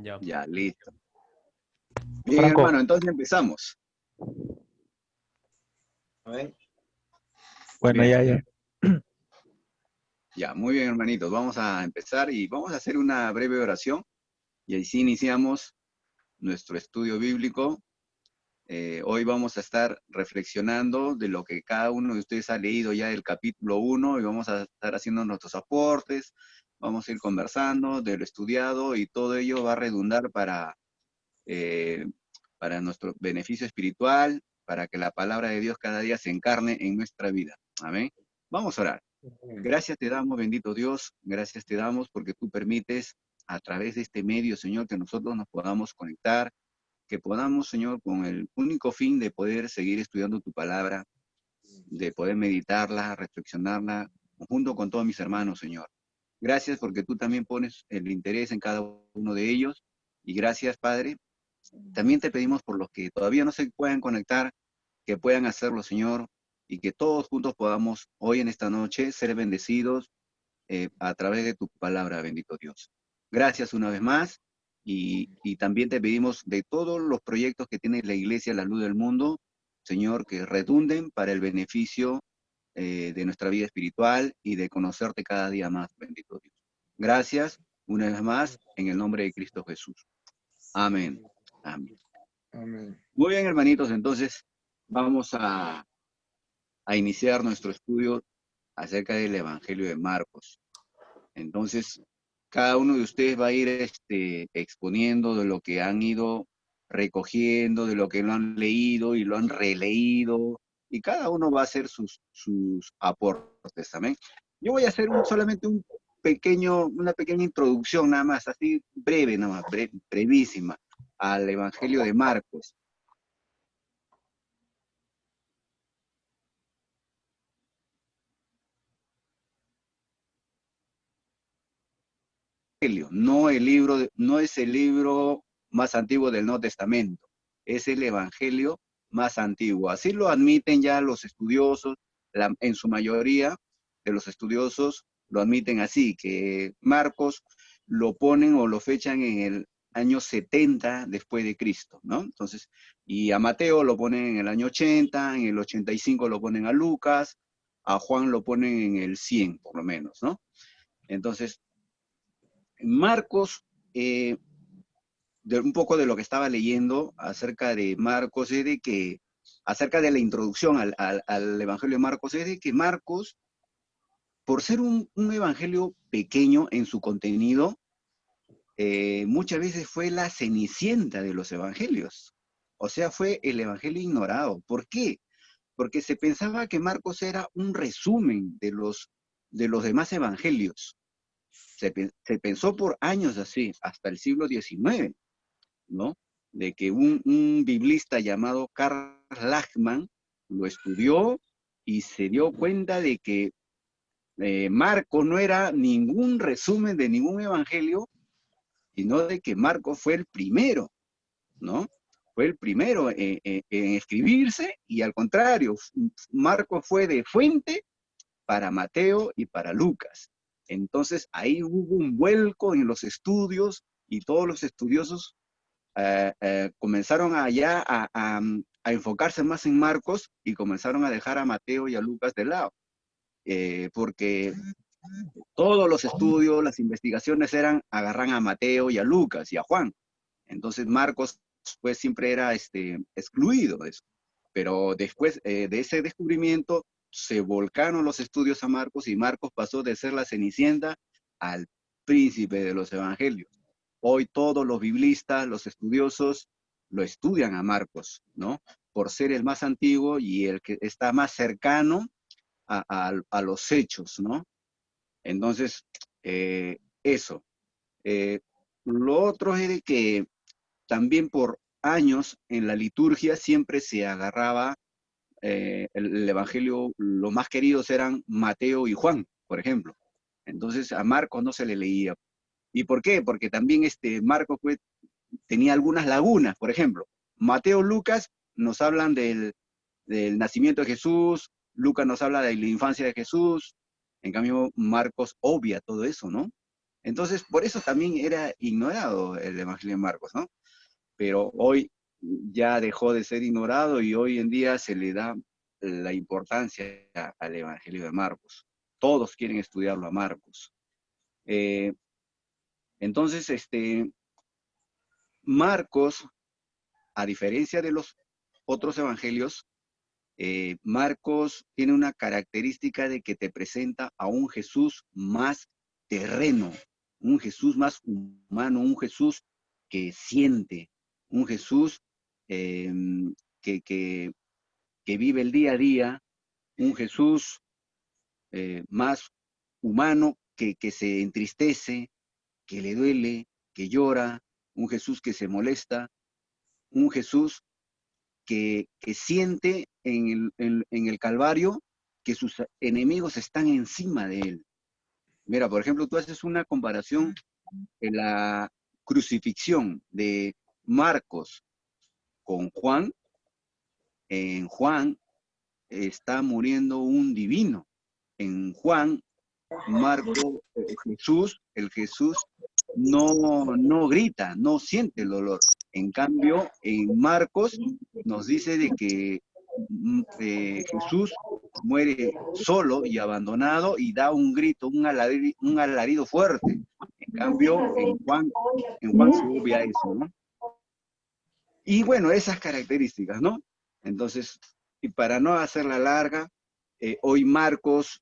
Ya. Ya, listo. Bien, Franco. hermano, entonces empezamos. A ver. Bueno, Bien. ya. Ya, muy bien, hermanitos. Vamos a empezar y vamos a hacer una breve oración. Y así iniciamos nuestro estudio bíblico. Hoy vamos a estar reflexionando de lo que cada uno de ustedes ha leído ya del capítulo 1 y vamos a estar haciendo nuestros aportes. Vamos a ir conversando de lo estudiado y todo ello va a redundar eh, para nuestro beneficio espiritual, para que la palabra de Dios cada día se encarne en nuestra vida. Amén. Vamos a orar. Gracias te damos, bendito Dios, gracias te damos porque tú permites a través de este medio, Señor, que nosotros nos podamos conectar, que podamos, Señor, con el único fin de poder seguir estudiando tu palabra, de poder meditarla, reflexionarla, junto con todos mis hermanos, Señor. Gracias porque tú también pones el interés en cada uno de ellos. Y gracias, Padre. También te pedimos por los que todavía no se puedan conectar, que puedan hacerlo, Señor, y que todos juntos podamos hoy en esta noche ser bendecidos a través de tu palabra, bendito Dios. Gracias una vez más. Y también te pedimos de todos los proyectos que tiene la Iglesia La Luz del Mundo, Señor, que redunden para el beneficio de nuestra vida espiritual y de conocerte cada día más, bendito Dios. Gracias una vez más en el nombre de Cristo Jesús. Amén. Amén. Amén. Muy bien, hermanitos, entonces vamos a iniciar nuestro estudio acerca del Evangelio de Marcos. Entonces, cada uno de ustedes va a ir exponiendo de lo que han ido recogiendo, de lo que lo han leído y lo han releído, y cada uno va a hacer sus aportes también. Yo voy a hacer solamente una pequeña introducción nada más, así breve, nada más, brevísima, al Evangelio de Marcos. No no es el libro más antiguo del Nuevo Testamento, es el Evangelio más antiguo. Así lo admiten ya los estudiosos, en su mayoría de los estudiosos lo admiten así, que Marcos lo ponen o lo fechan en el año 70 después de Cristo, ¿no? Entonces, y a Mateo lo ponen en el año 80, en el 85 lo ponen a Lucas, a Juan lo ponen en el 100 por lo menos, ¿no? Entonces, Marcos, un poco de lo que estaba leyendo acerca de Marcos, es de que, acerca de la introducción al Evangelio de Marcos, es de que Marcos, por ser un evangelio pequeño en su contenido, muchas veces fue la cenicienta de los evangelios. O sea, fue el evangelio ignorado. ¿Por qué? Porque se pensaba que Marcos era un resumen de los demás evangelios. Se pensó por años así, hasta el siglo XIX, ¿no? De que un biblista llamado Karl Lachmann lo estudió y se dio cuenta de que Marcos no era ningún resumen de ningún evangelio, sino de que Marcos fue el primero, ¿no? Fue el primero en escribirse y al contrario, Marcos fue de fuente para Mateo y para Lucas. Entonces ahí hubo un vuelco en los estudios y todos los estudiosos comenzaron allá a enfocarse más en Marcos y comenzaron a dejar a Mateo y a Lucas de lado, porque todos los estudios, las investigaciones agarran a Mateo y a Lucas y a Juan. Entonces Marcos pues siempre era excluido de eso. Pero después de ese descubrimiento se volcaron los estudios a Marcos y Marcos pasó de ser la cenicienta al príncipe de los evangelios. Hoy todos los biblistas, los estudiosos, lo estudian a Marcos, ¿no? Por ser el más antiguo y el que está más cercano a los hechos, ¿no? Entonces, eso. Lo otro es de que también por años en la liturgia siempre se agarraba el evangelio, los más queridos eran Mateo y Juan, por ejemplo. Entonces a Marcos no se le leía. ¿Y por qué? Porque también Marcos tenía algunas lagunas, por ejemplo. Mateo, Lucas nos hablan del nacimiento de Jesús, Lucas nos habla de la infancia de Jesús, en cambio Marcos obvia todo eso, ¿no? Entonces, por eso también era ignorado el Evangelio de Marcos, ¿no? Pero hoy ya dejó de ser ignorado y hoy en día se le da la importancia al Evangelio de Marcos. Todos quieren estudiarlo a Marcos. Entonces, Marcos, a diferencia de los otros evangelios, Marcos tiene una característica de que te presenta a un Jesús más terreno, un Jesús más humano, un Jesús que siente, un Jesús eh, que vive el día a día, un Jesús más humano que se entristece, que le duele, que llora, un Jesús que se molesta, un Jesús que siente en el Calvario que sus enemigos están encima de él. Mira, por ejemplo, tú haces una comparación en la crucifixión de Marcos con Juan. En Juan está muriendo un divino. En Juan, Marco, el Jesús no grita, no siente el dolor. En cambio, en Marcos nos dice de que Jesús muere solo y abandonado y da un grito, un alarido fuerte. En cambio, en Juan se obvia eso, ¿no? Y bueno, esas características, ¿no? Entonces, y para no hacerla larga, hoy Marcos,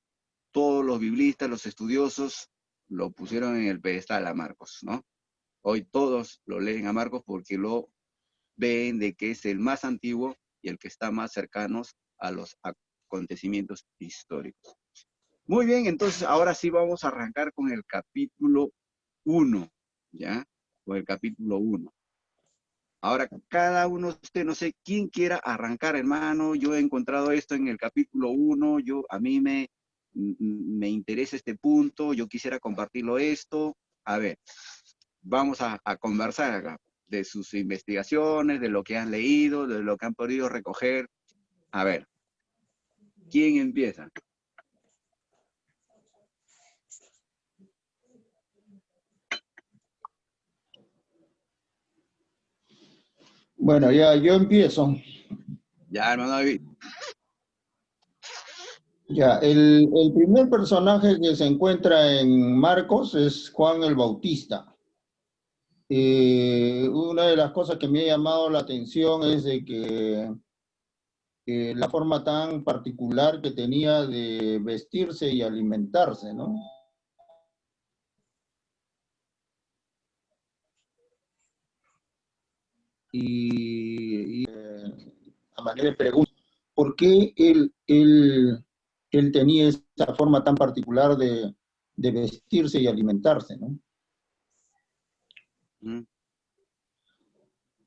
todos los biblistas, los estudiosos, lo pusieron en el pedestal a Marcos, ¿no? Hoy todos lo leen a Marcos porque lo ven de que es el más antiguo y el que está más cercano a los acontecimientos históricos. Muy bien, entonces ahora sí vamos a arrancar con el capítulo 1, ¿ya? Con el capítulo 1. Ahora, cada uno de ustedes, no sé quién quiera arrancar, hermano. Yo he encontrado esto en el capítulo 1. A mí me interesa este punto. Yo quisiera compartirlo esto. A ver, vamos a conversar acá de sus investigaciones, de lo que han leído, de lo que han podido recoger. A ver, ¿quién empieza? Bueno, ya yo empiezo. Ya, hermano David. Ya, el primer personaje que se encuentra en Marcos es Juan el Bautista. Una de las cosas que me ha llamado la atención es de que la forma tan particular que tenía de vestirse y alimentarse, ¿no? A manera de pregunta, ¿por qué él tenía esa forma tan particular de vestirse y alimentarse, ¿no?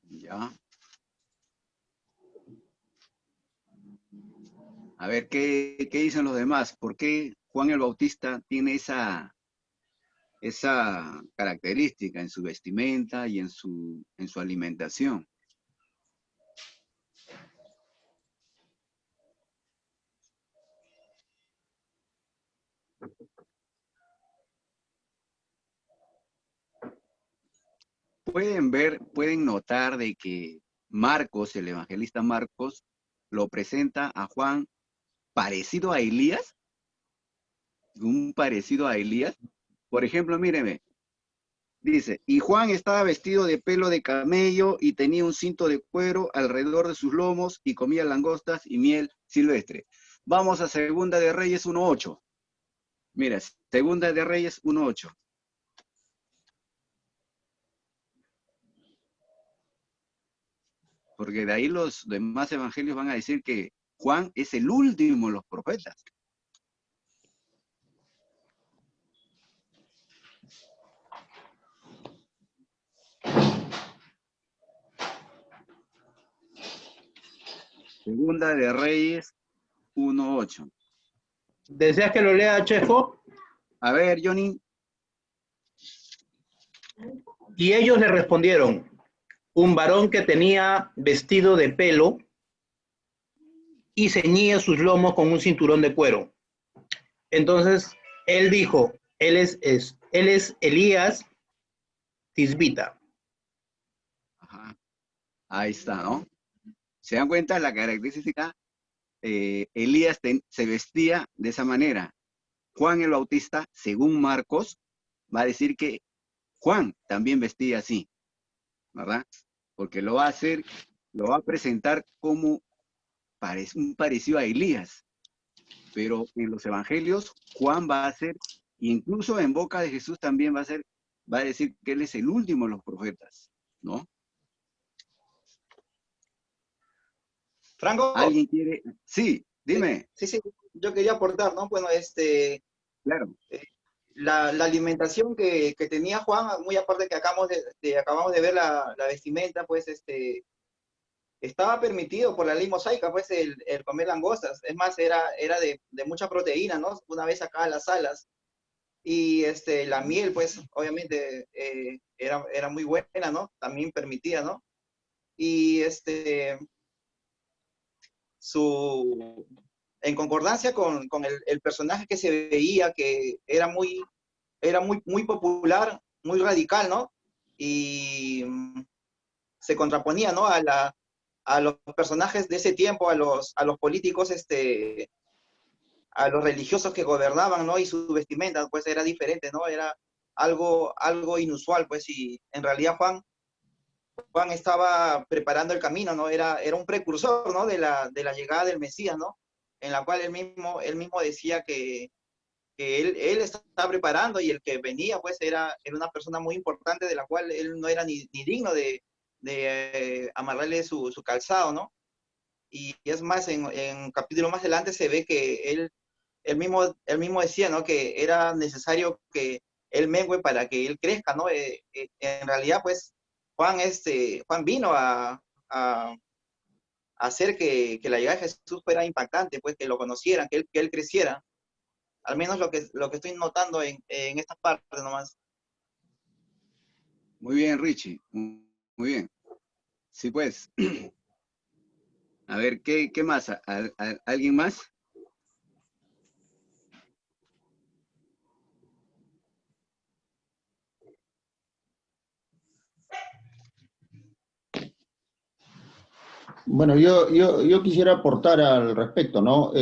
Ya. A ver, ¿qué dicen los demás? ¿Por qué Juan el Bautista tiene esa característica en su vestimenta y en su alimentación? Pueden notar de que Marcos, el evangelista Marcos, lo presenta a Juan parecido a Elías, un parecido a Elías. Por ejemplo, míreme, dice, y Juan estaba vestido de pelo de camello y tenía un cinto de cuero alrededor de sus lomos y comía langostas y miel silvestre. Vamos a Segunda de Reyes 1:8. Mira, Segunda de Reyes 1:8. Porque de ahí los demás evangelios van a decir que Juan es el último de los profetas. Segunda de Reyes 1:8. ¿Deseas que lo lea, Chefo? A ver, Johnny. Y ellos le respondieron, un varón que tenía vestido de pelo y ceñía sus lomos con un cinturón de cuero. Entonces él dijo, él es Él es Elías Tisbita. Ajá. Ahí está, ¿no? ¿Se dan cuenta la característica? Elías se vestía de esa manera. Juan el Bautista, según Marcos, va a decir que Juan también vestía así, ¿verdad? Porque lo va a presentar como un parecido a Elías. Pero en los evangelios, Juan va a ser, incluso en boca de Jesús también va a decir que él es el último de los profetas, ¿no? Franco, ¿Alguien quiere? Sí, dime. sí, yo quería aportar, ¿no? Bueno, Claro. la alimentación que tenía Juan, muy aparte que acabamos de ver la vestimenta, pues, estaba permitido por la ley mosaica, pues, el comer langostas. Es más, era de mucha proteína, ¿no? Una vez acá las alas. Y la miel, pues, obviamente, era muy buena, ¿no? También permitida, ¿no? Y en concordancia con el personaje que se veía, que era muy popular, muy radical, ¿no? Y se contraponía, ¿no? A los personajes de ese tiempo, a los políticos, a los religiosos que gobernaban, ¿no? Y su vestimenta, pues, era diferente, ¿no? Era algo inusual, pues, y en realidad Juan estaba preparando el camino, ¿no? Era un precursor, ¿no? De la llegada del Mesías, ¿no? En la cual él mismo decía que él estaba preparando y el que venía, pues, era una persona muy importante de la cual él no era ni digno de amarrarle su calzado, ¿no? Y es más, en un capítulo más adelante se ve que él mismo decía, ¿no? Que era necesario que él mengue para que él crezca, ¿no? En realidad, pues, Juan vino a hacer que la llegada de Jesús fuera impactante, pues, que lo conocieran, que él creciera. Al menos lo que estoy notando en estas partes nomás. Muy bien, Richie. Muy bien. Sí, pues. A ver, ¿qué más? ¿Alguien más? Bueno, yo quisiera aportar al respecto, ¿no?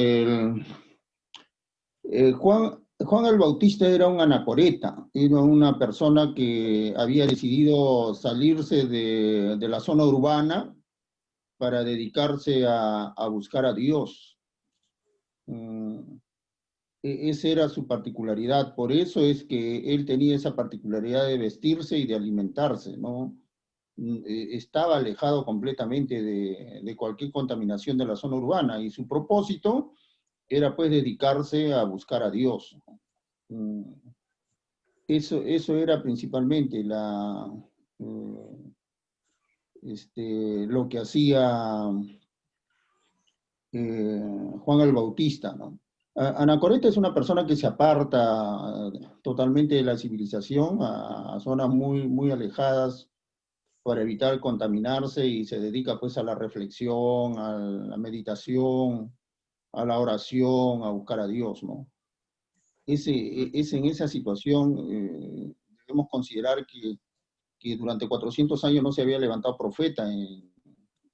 Juan el Bautista era un anacoreta, era una persona que había decidido salirse de la zona urbana para dedicarse a buscar a Dios. Esa era su particularidad, por eso es que él tenía esa particularidad de vestirse y de alimentarse, ¿no? Estaba alejado completamente de cualquier contaminación de la zona urbana y su propósito era pues dedicarse a buscar a Dios. Eso era principalmente lo que hacía Juan el Bautista, ¿no? Anacoreta es una persona que se aparta totalmente de la civilización a zonas muy alejadas para evitar contaminarse y se dedica pues a la reflexión, a la meditación, a la oración, a buscar a Dios, ¿no? En esa situación debemos considerar que durante 400 años no se había levantado profeta en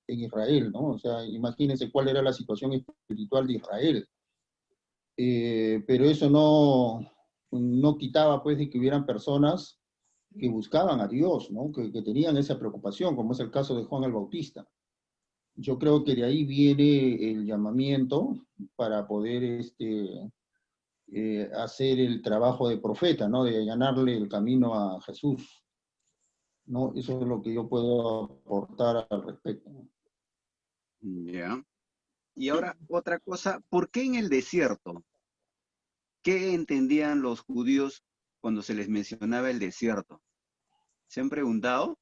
Israel, ¿no? O sea, imagínense cuál era la situación espiritual de Israel. Pero eso no quitaba pues de que hubieran personas que buscaban a Dios, ¿no? Que tenían esa preocupación, como es el caso de Juan el Bautista. Yo creo que de ahí viene el llamamiento para poder hacer el trabajo de profeta, ¿no? De allanarle el camino a Jesús, ¿no? Eso es lo que yo puedo aportar al respecto. Ya. Y ahora, otra cosa, ¿por qué en el desierto? ¿Qué entendían los judíos cuando se les mencionaba el desierto? ¿Se han preguntado?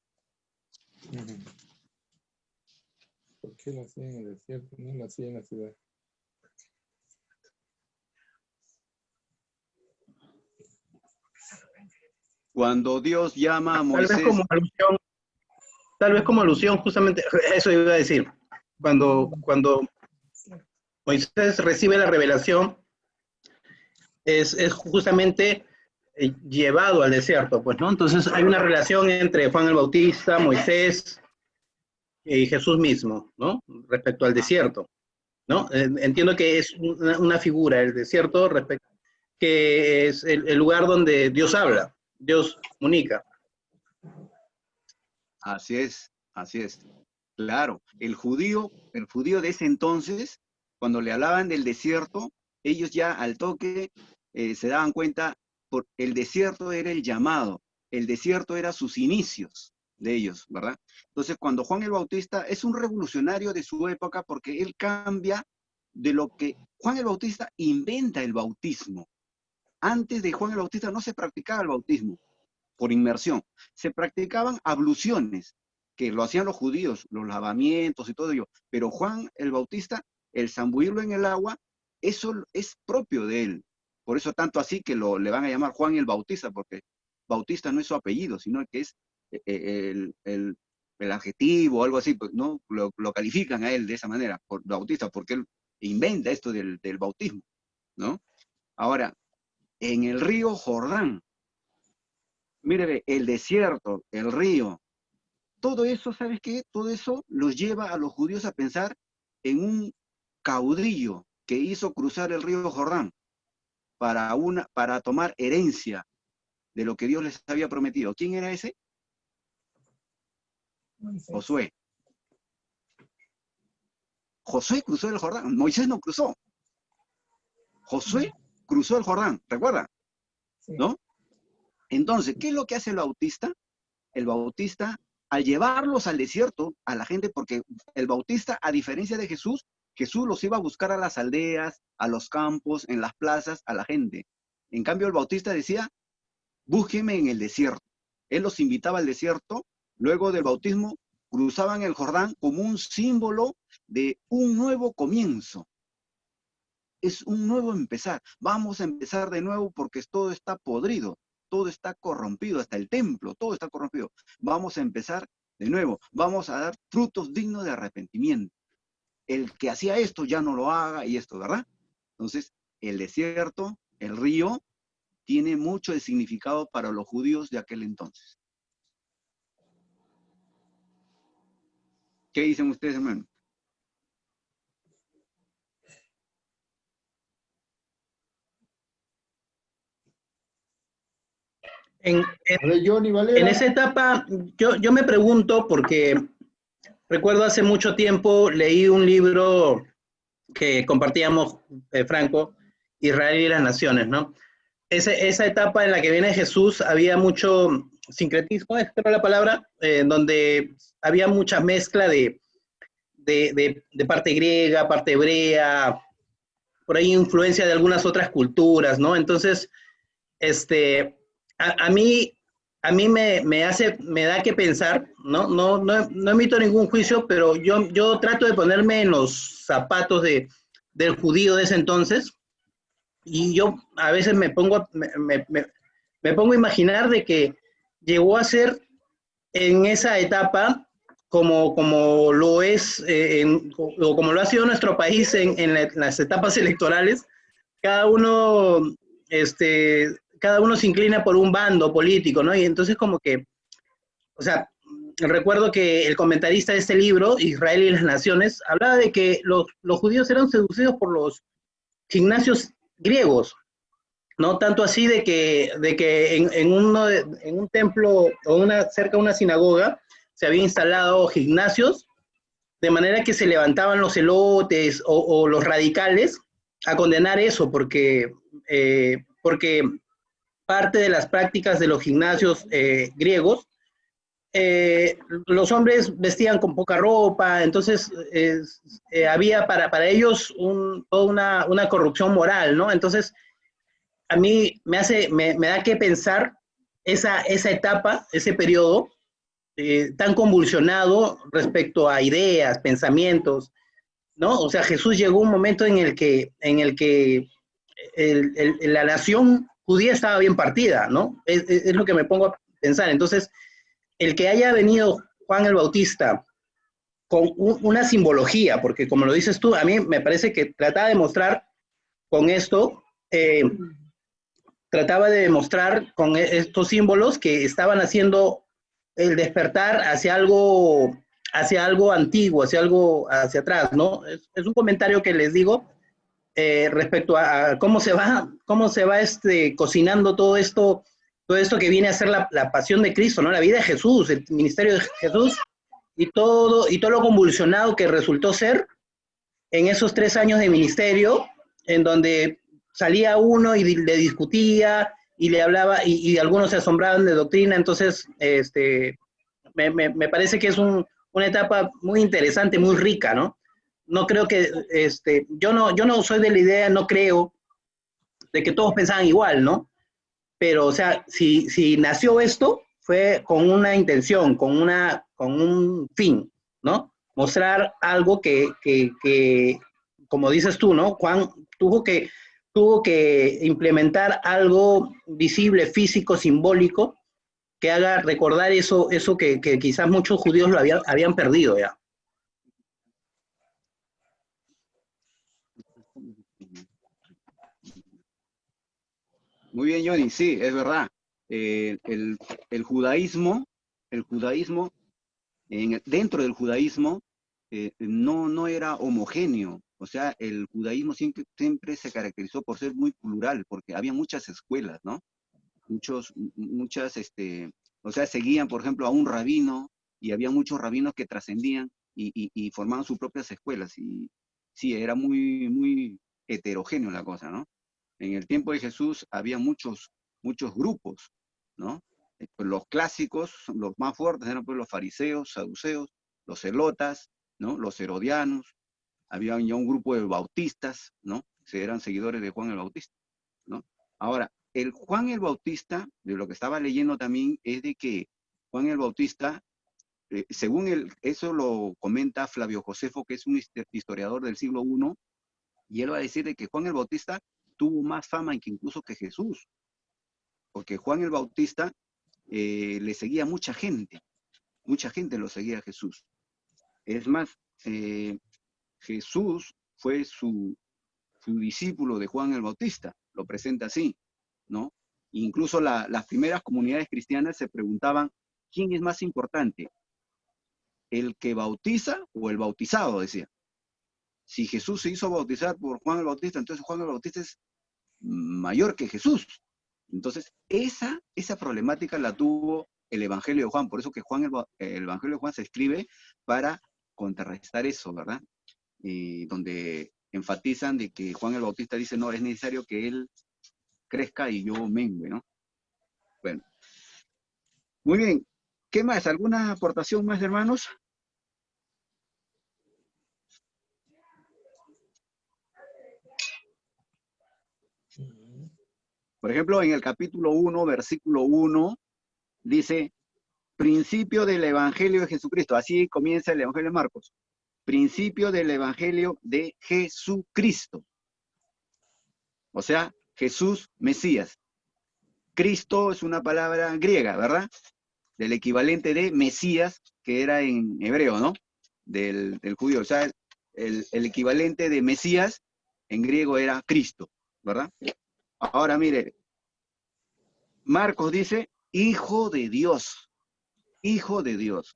¿Por qué lo hacían en el desierto? No lo hacían en la ciudad. Cuando Dios llama a Moisés. Tal vez como alusión, justamente, eso iba a decir. Cuando Moisés recibe la revelación, es justamente llevado al desierto, pues, ¿no? Entonces hay una relación entre Juan el Bautista, Moisés y Jesús mismo, ¿no? Respecto al desierto, ¿no? Entiendo que es una figura, el desierto, que es el lugar donde Dios habla, Dios comunica. Así es, así es. Claro, el judío de ese entonces, cuando le hablaban del desierto, ellos ya al toque se daban cuenta, el desierto era el llamado, el desierto era sus inicios de ellos, ¿verdad? Entonces, cuando Juan el Bautista es un revolucionario de su época porque él cambia de lo que Juan el Bautista inventa el bautismo. Antes de Juan el Bautista no se practicaba el bautismo por inmersión, se practicaban abluciones, que lo hacían los judíos, los lavamientos y todo ello, pero Juan el Bautista, el zambuirlo en el agua, eso es propio de él. Por eso tanto así que le van a llamar Juan el Bautista, porque Bautista no es su apellido, sino que es el adjetivo o algo así, pues, ¿no? Lo califican a él de esa manera, por Bautista, porque él inventa esto del bautismo, ¿no? Ahora, en el río Jordán, mire, el desierto, el río, todo eso, ¿sabes qué? Todo eso los lleva a los judíos a pensar en un caudillo que hizo cruzar el río Jordán para tomar herencia de lo que Dios les había prometido. ¿Quién era ese? Moisés. Josué. Josué cruzó el Jordán, Moisés no cruzó. Josué cruzó el Jordán, ¿recuerda? Sí. ¿No? Entonces, ¿qué es lo que hace el Bautista? El Bautista, al llevarlos al desierto, a la gente, porque el Bautista, a diferencia de Jesús, Jesús los iba a buscar a las aldeas, a los campos, en las plazas, a la gente. En cambio, el Bautista decía, búsquenme en el desierto. Él los invitaba al desierto, luego del bautismo, cruzaban el Jordán como un símbolo de un nuevo comienzo. Es un nuevo empezar. Vamos a empezar de nuevo porque todo está podrido, todo está corrompido, hasta el templo, todo está corrompido. Vamos a empezar de nuevo, vamos a dar frutos dignos de arrepentimiento. El que hacía esto ya no lo haga y esto, ¿verdad? Entonces, el desierto, el río, tiene mucho de significado para los judíos de aquel entonces. ¿Qué dicen ustedes, hermano? En Johnny Valera. esa etapa, yo me pregunto, porque recuerdo hace mucho tiempo leí un libro que compartíamos, Franco, Israel y las Naciones, ¿no? Esa etapa en la que viene Jesús, había mucho sincretismo, es la palabra, donde había mucha mezcla de parte griega, parte hebrea, por ahí influencia de algunas otras culturas, ¿no? Entonces, a mí me da que pensar, no emito ningún juicio, pero yo trato de ponerme en los zapatos del judío de ese entonces, y yo a veces me pongo a imaginar de que llegó a ser en esa etapa como lo es, o como lo ha sido nuestro país en las etapas electorales. Cada uno se inclina por un bando político, ¿no? Y entonces como que, o sea, recuerdo que el comentarista de este libro, Israel y las Naciones, hablaba de que los judíos eran seducidos por los gimnasios griegos, ¿no? Tanto así de que en un templo o cerca de una sinagoga se había instalado gimnasios, de manera que se levantaban los celotes o los radicales a condenar eso, porque parte de las prácticas de los gimnasios griegos, los hombres vestían con poca ropa, entonces había para ellos toda una corrupción moral, ¿no? Entonces, a mí me da que pensar esa etapa, ese periodo tan convulsionado respecto a ideas, pensamientos, ¿no? O sea, Jesús llegó a un momento en el que la nación judía estaba bien partida, ¿no? Es lo que me pongo a pensar. Entonces, el que haya venido Juan el Bautista con una simbología, porque como lo dices tú, a mí me parece que trataba de mostrar con esto trataba de demostrar con estos símbolos que estaban haciendo el despertar hacia algo antiguo, hacia atrás, ¿no? Es un comentario que les digo respecto a cómo se va cocinando todo esto que viene a ser la pasión de Cristo, ¿no? La vida de Jesús, el ministerio de Jesús y todo lo convulsionado que resultó ser en esos 3 años de ministerio, en donde salía uno y le discutía y le hablaba y algunos se asombraban de doctrina. Entonces me parece que es una etapa muy interesante, muy rica, ¿no? No creo que, yo no soy de la idea, no creo de que todos pensaban igual, ¿no? Pero, o sea, si nació esto, fue con una intención, con un fin, ¿no? Mostrar algo que como dices tú, ¿no? Juan tuvo que implementar algo visible, físico, simbólico, que haga recordar eso que quizás muchos judíos lo habían perdido ya. Muy bien, Johnny, sí, es verdad. El judaísmo, dentro del judaísmo, no era homogéneo. O sea, el judaísmo siempre se caracterizó por ser muy plural, porque había muchas escuelas, ¿no? O sea, seguían, por ejemplo, a un rabino, y había muchos rabinos que trascendían y formaban sus propias escuelas. Y sí, era muy, muy heterogéneo la cosa, ¿no? En el tiempo de Jesús había muchos grupos, ¿no? Pues los clásicos, los más fuertes eran pues los fariseos, saduceos, los celotas, ¿no? Los herodianos. Había ya un grupo de bautistas, ¿no? Que eran seguidores de Juan el Bautista, ¿no? Ahora, el Juan el Bautista, de lo que estaba leyendo también, es de que Juan el Bautista, según eso lo comenta Flavio Josefo, que es un historiador del siglo I, y él va a decir de que Juan el Bautista tuvo más fama incluso que Jesús, porque Juan el Bautista le seguía mucha gente lo seguía a Jesús. Es más, Jesús fue su discípulo de Juan el Bautista, lo presenta así, ¿no? Incluso las primeras comunidades cristianas se preguntaban, ¿quién es más importante? ¿El que bautiza o el bautizado? Decía. Si Jesús se hizo bautizar por Juan el Bautista, entonces Juan el Bautista es mayor que Jesús. Entonces, esa problemática la tuvo el Evangelio de Juan, por eso que el Evangelio de Juan se escribe para contrarrestar eso, ¿verdad? Donde enfatizan de que Juan el Bautista dice, no, es necesario que él crezca y yo mengue, ¿no? Bueno, muy bien. ¿Qué más? ¿Alguna aportación más, hermanos? Por ejemplo, en el capítulo 1, versículo 1, dice, principio del Evangelio de Jesucristo. Así comienza el Evangelio de Marcos. Principio del Evangelio de Jesucristo. O sea, Jesús, Mesías. Cristo es una palabra griega, ¿verdad? Del equivalente de Mesías, que era en hebreo, ¿no? Del judío. O sea, el equivalente de Mesías en griego era Cristo, ¿verdad? Ahora mire, Marcos dice, Hijo de Dios. Hijo de Dios.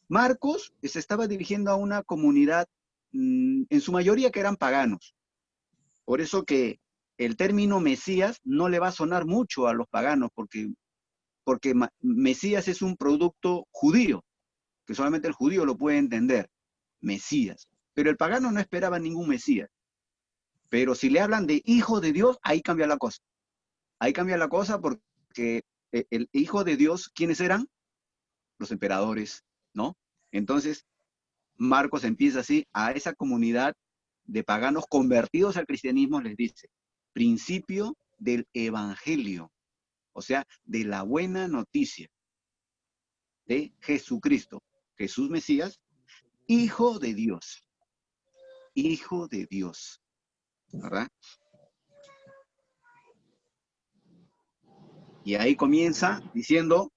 Marcos se estaba dirigiendo a una comunidad, en su mayoría que eran paganos. Por eso que el término Mesías no le va a sonar mucho a los paganos, porque Mesías es un producto judío, que solamente el judío lo puede entender, Mesías. Pero el pagano no esperaba ningún Mesías. Pero si le hablan de Hijo de Dios, ahí cambia la cosa. Ahí cambia la cosa porque el Hijo de Dios, ¿quiénes eran? Los emperadores, ¿no? Entonces, Marcos empieza así, a esa comunidad de paganos convertidos al cristianismo les dice, principio del Evangelio, o sea, de la buena noticia de Jesucristo, Jesús Mesías, Hijo de Dios, ¿verdad? Y ahí comienza diciendo,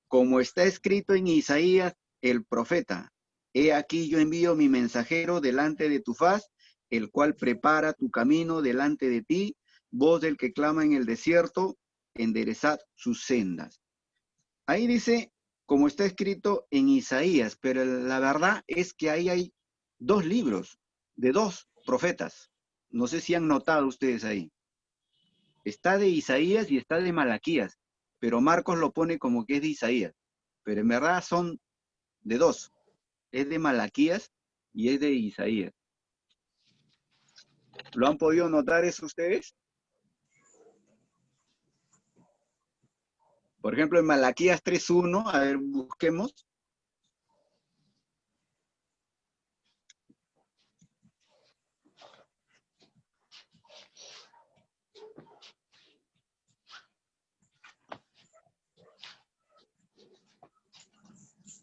como está escrito en Isaías el profeta, he aquí yo envío mi mensajero delante de tu faz, el cual prepara tu camino delante de ti, voz del que clama en el desierto, enderezad sus sendas. Ahí dice, como está escrito en Isaías, pero la verdad es que ahí hay dos libros de dos profetas. No sé si han notado ustedes ahí. Está de Isaías y está de Malaquías, pero Marcos lo pone como que es de Isaías. Pero en verdad son de dos. Es de Malaquías y es de Isaías. ¿Lo han podido notar eso ustedes? Por ejemplo, en Malaquías 3.1, a ver, busquemos.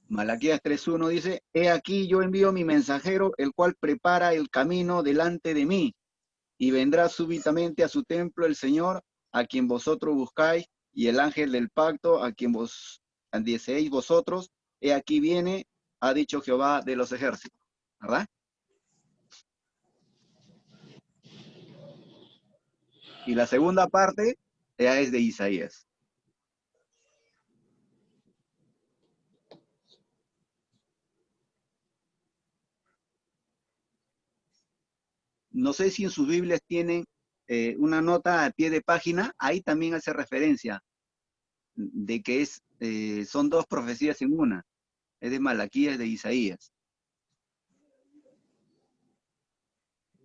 Malaquías 3.1 dice, he aquí yo envío mi mensajero, el cual prepara el camino delante de mí, y vendrá súbitamente a su templo el Señor, a quien vosotros buscáis, y el ángel del pacto, a quien vos deseéis vosotros, he aquí viene, ha dicho Jehová de los ejércitos. ¿Verdad? Y la segunda parte ya es de Isaías. No sé si en sus Biblias tienen una nota a pie de página, ahí también hace referencia de que son dos profecías en una, es de Malaquías y de Isaías.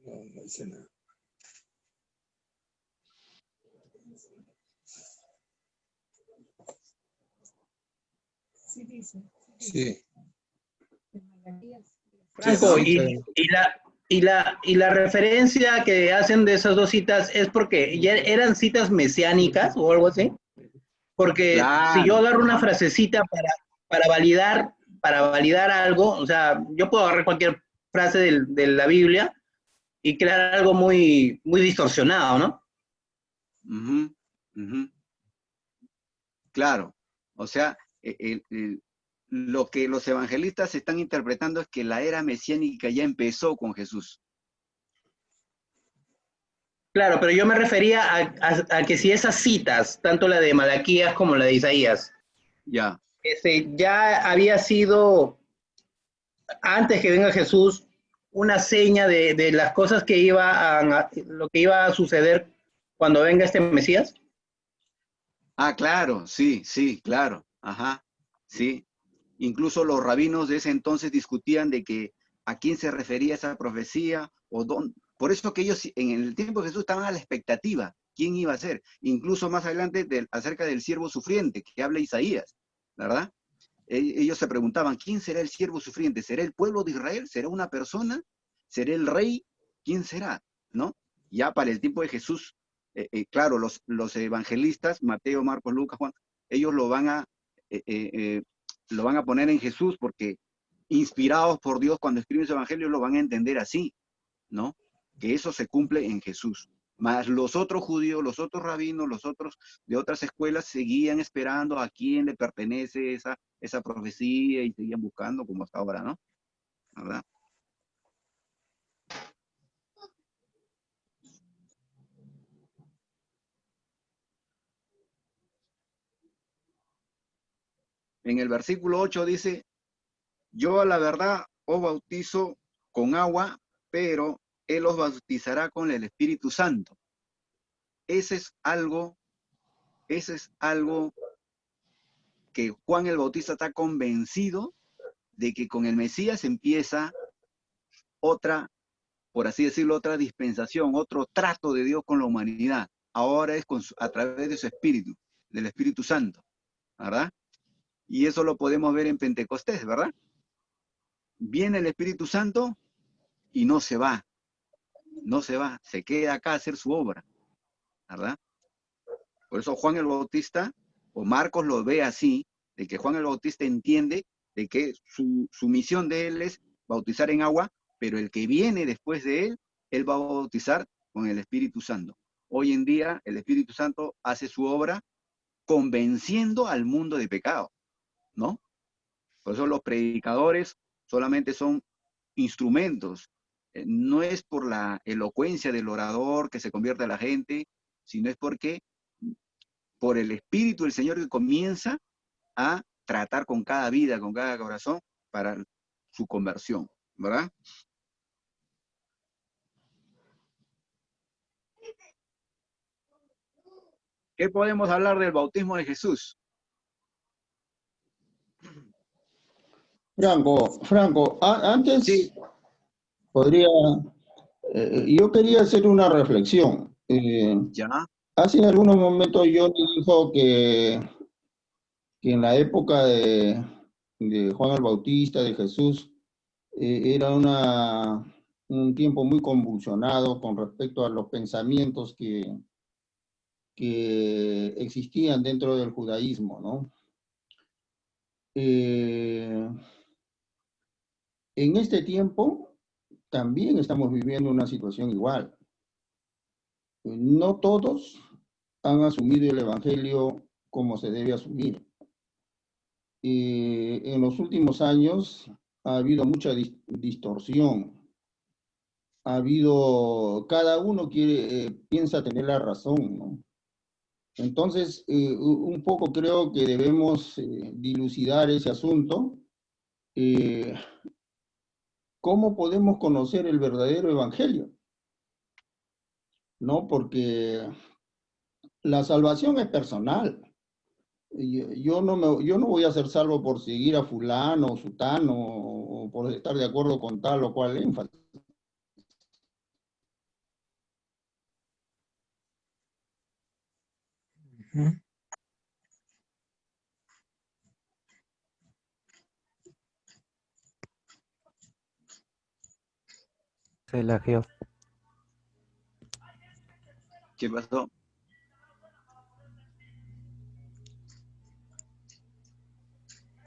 No, no dice nada. Sí, dice. Sí. Franco, Sí, sí, y la referencia que hacen de esas dos citas es porque ya eran citas mesiánicas o algo así. Porque si yo Claro, agarro una ajá. frasecita para validar algo, o sea, yo puedo agarrar cualquier frase de la Biblia y crear algo muy, muy distorsionado, ¿no? Ujú, ujú. Claro, o sea, lo que los evangelistas están interpretando es que la era mesiánica ya empezó con Jesús. Claro, pero yo me refería a que si esas citas, tanto la de Malaquías como la de Isaías, Ya. ya había sido, antes que venga Jesús, una seña de las cosas que lo que iba a suceder cuando venga este Mesías. Ah, claro, sí, sí, claro. Ajá, sí. Incluso los rabinos de ese entonces discutían de que a quién se refería esa profecía o dónde. Por eso que ellos en el tiempo de Jesús estaban a la expectativa, quién iba a ser. Incluso más adelante acerca del siervo sufriente que habla Isaías, ¿verdad? Ellos se preguntaban, ¿quién será el siervo sufriente? ¿Será el pueblo de Israel? ¿Será una persona? ¿Será el rey? ¿Quién será? ¿No? Ya para el tiempo de Jesús, claro, los evangelistas, Mateo, Marcos, Lucas, Juan, ellos eh, eh, eh, lo van a poner en Jesús porque inspirados por Dios cuando escriben su evangelio lo van a entender así, ¿no? Que eso se cumple en Jesús. Más los otros judíos, los otros rabinos, los otros de otras escuelas seguían esperando a quién le pertenece esa profecía y seguían buscando como hasta ahora, ¿no? ¿Verdad? En el versículo 8 dice, yo a la verdad os bautizo con agua, pero Él os bautizará con el Espíritu Santo. Ese es algo que Juan el Bautista está convencido de que con el Mesías empieza otra, por así decirlo, otra dispensación, otro trato de Dios con la humanidad. Ahora es a través de su Espíritu, del Espíritu Santo, ¿verdad? Y eso lo podemos ver en Pentecostés, ¿verdad? Viene el Espíritu Santo y no se va, se queda acá a hacer su obra, ¿verdad? Por eso Juan el Bautista, o Marcos lo ve así, de que Juan el Bautista entiende de que su misión de él es bautizar en agua, pero el que viene después de él va a bautizar con el Espíritu Santo. Hoy en día el Espíritu Santo hace su obra convenciendo al mundo de pecado, ¿no? Por eso los predicadores solamente son instrumentos. No es por la elocuencia del orador que se convierte a la gente, sino es porque por el Espíritu del Señor que comienza a tratar con cada vida, con cada corazón, para su conversión, ¿verdad? ¿Qué podemos hablar del bautismo de Jesús? Franco, antes Sí, podría, yo quería hacer una reflexión. ya, Hace algunos momentos yo dijo que en la época de Juan el Bautista, de Jesús, era un tiempo muy convulsionado con respecto a los pensamientos que existían dentro del judaísmo, ¿no? En este tiempo también estamos viviendo una situación igual. No todos han asumido el Evangelio como se debe asumir. En los últimos años ha habido mucha distorsión. Cada uno piensa tener la razón, ¿no? Entonces, un poco creo que debemos dilucidar ese asunto. ¿Cómo podemos conocer el verdadero evangelio? ¿No? Porque la salvación es personal. Yo no voy a ser salvo por seguir a fulano o sutano o por estar de acuerdo con tal o cual énfasis. Ujú. Se lajeó. ¿qué pasó?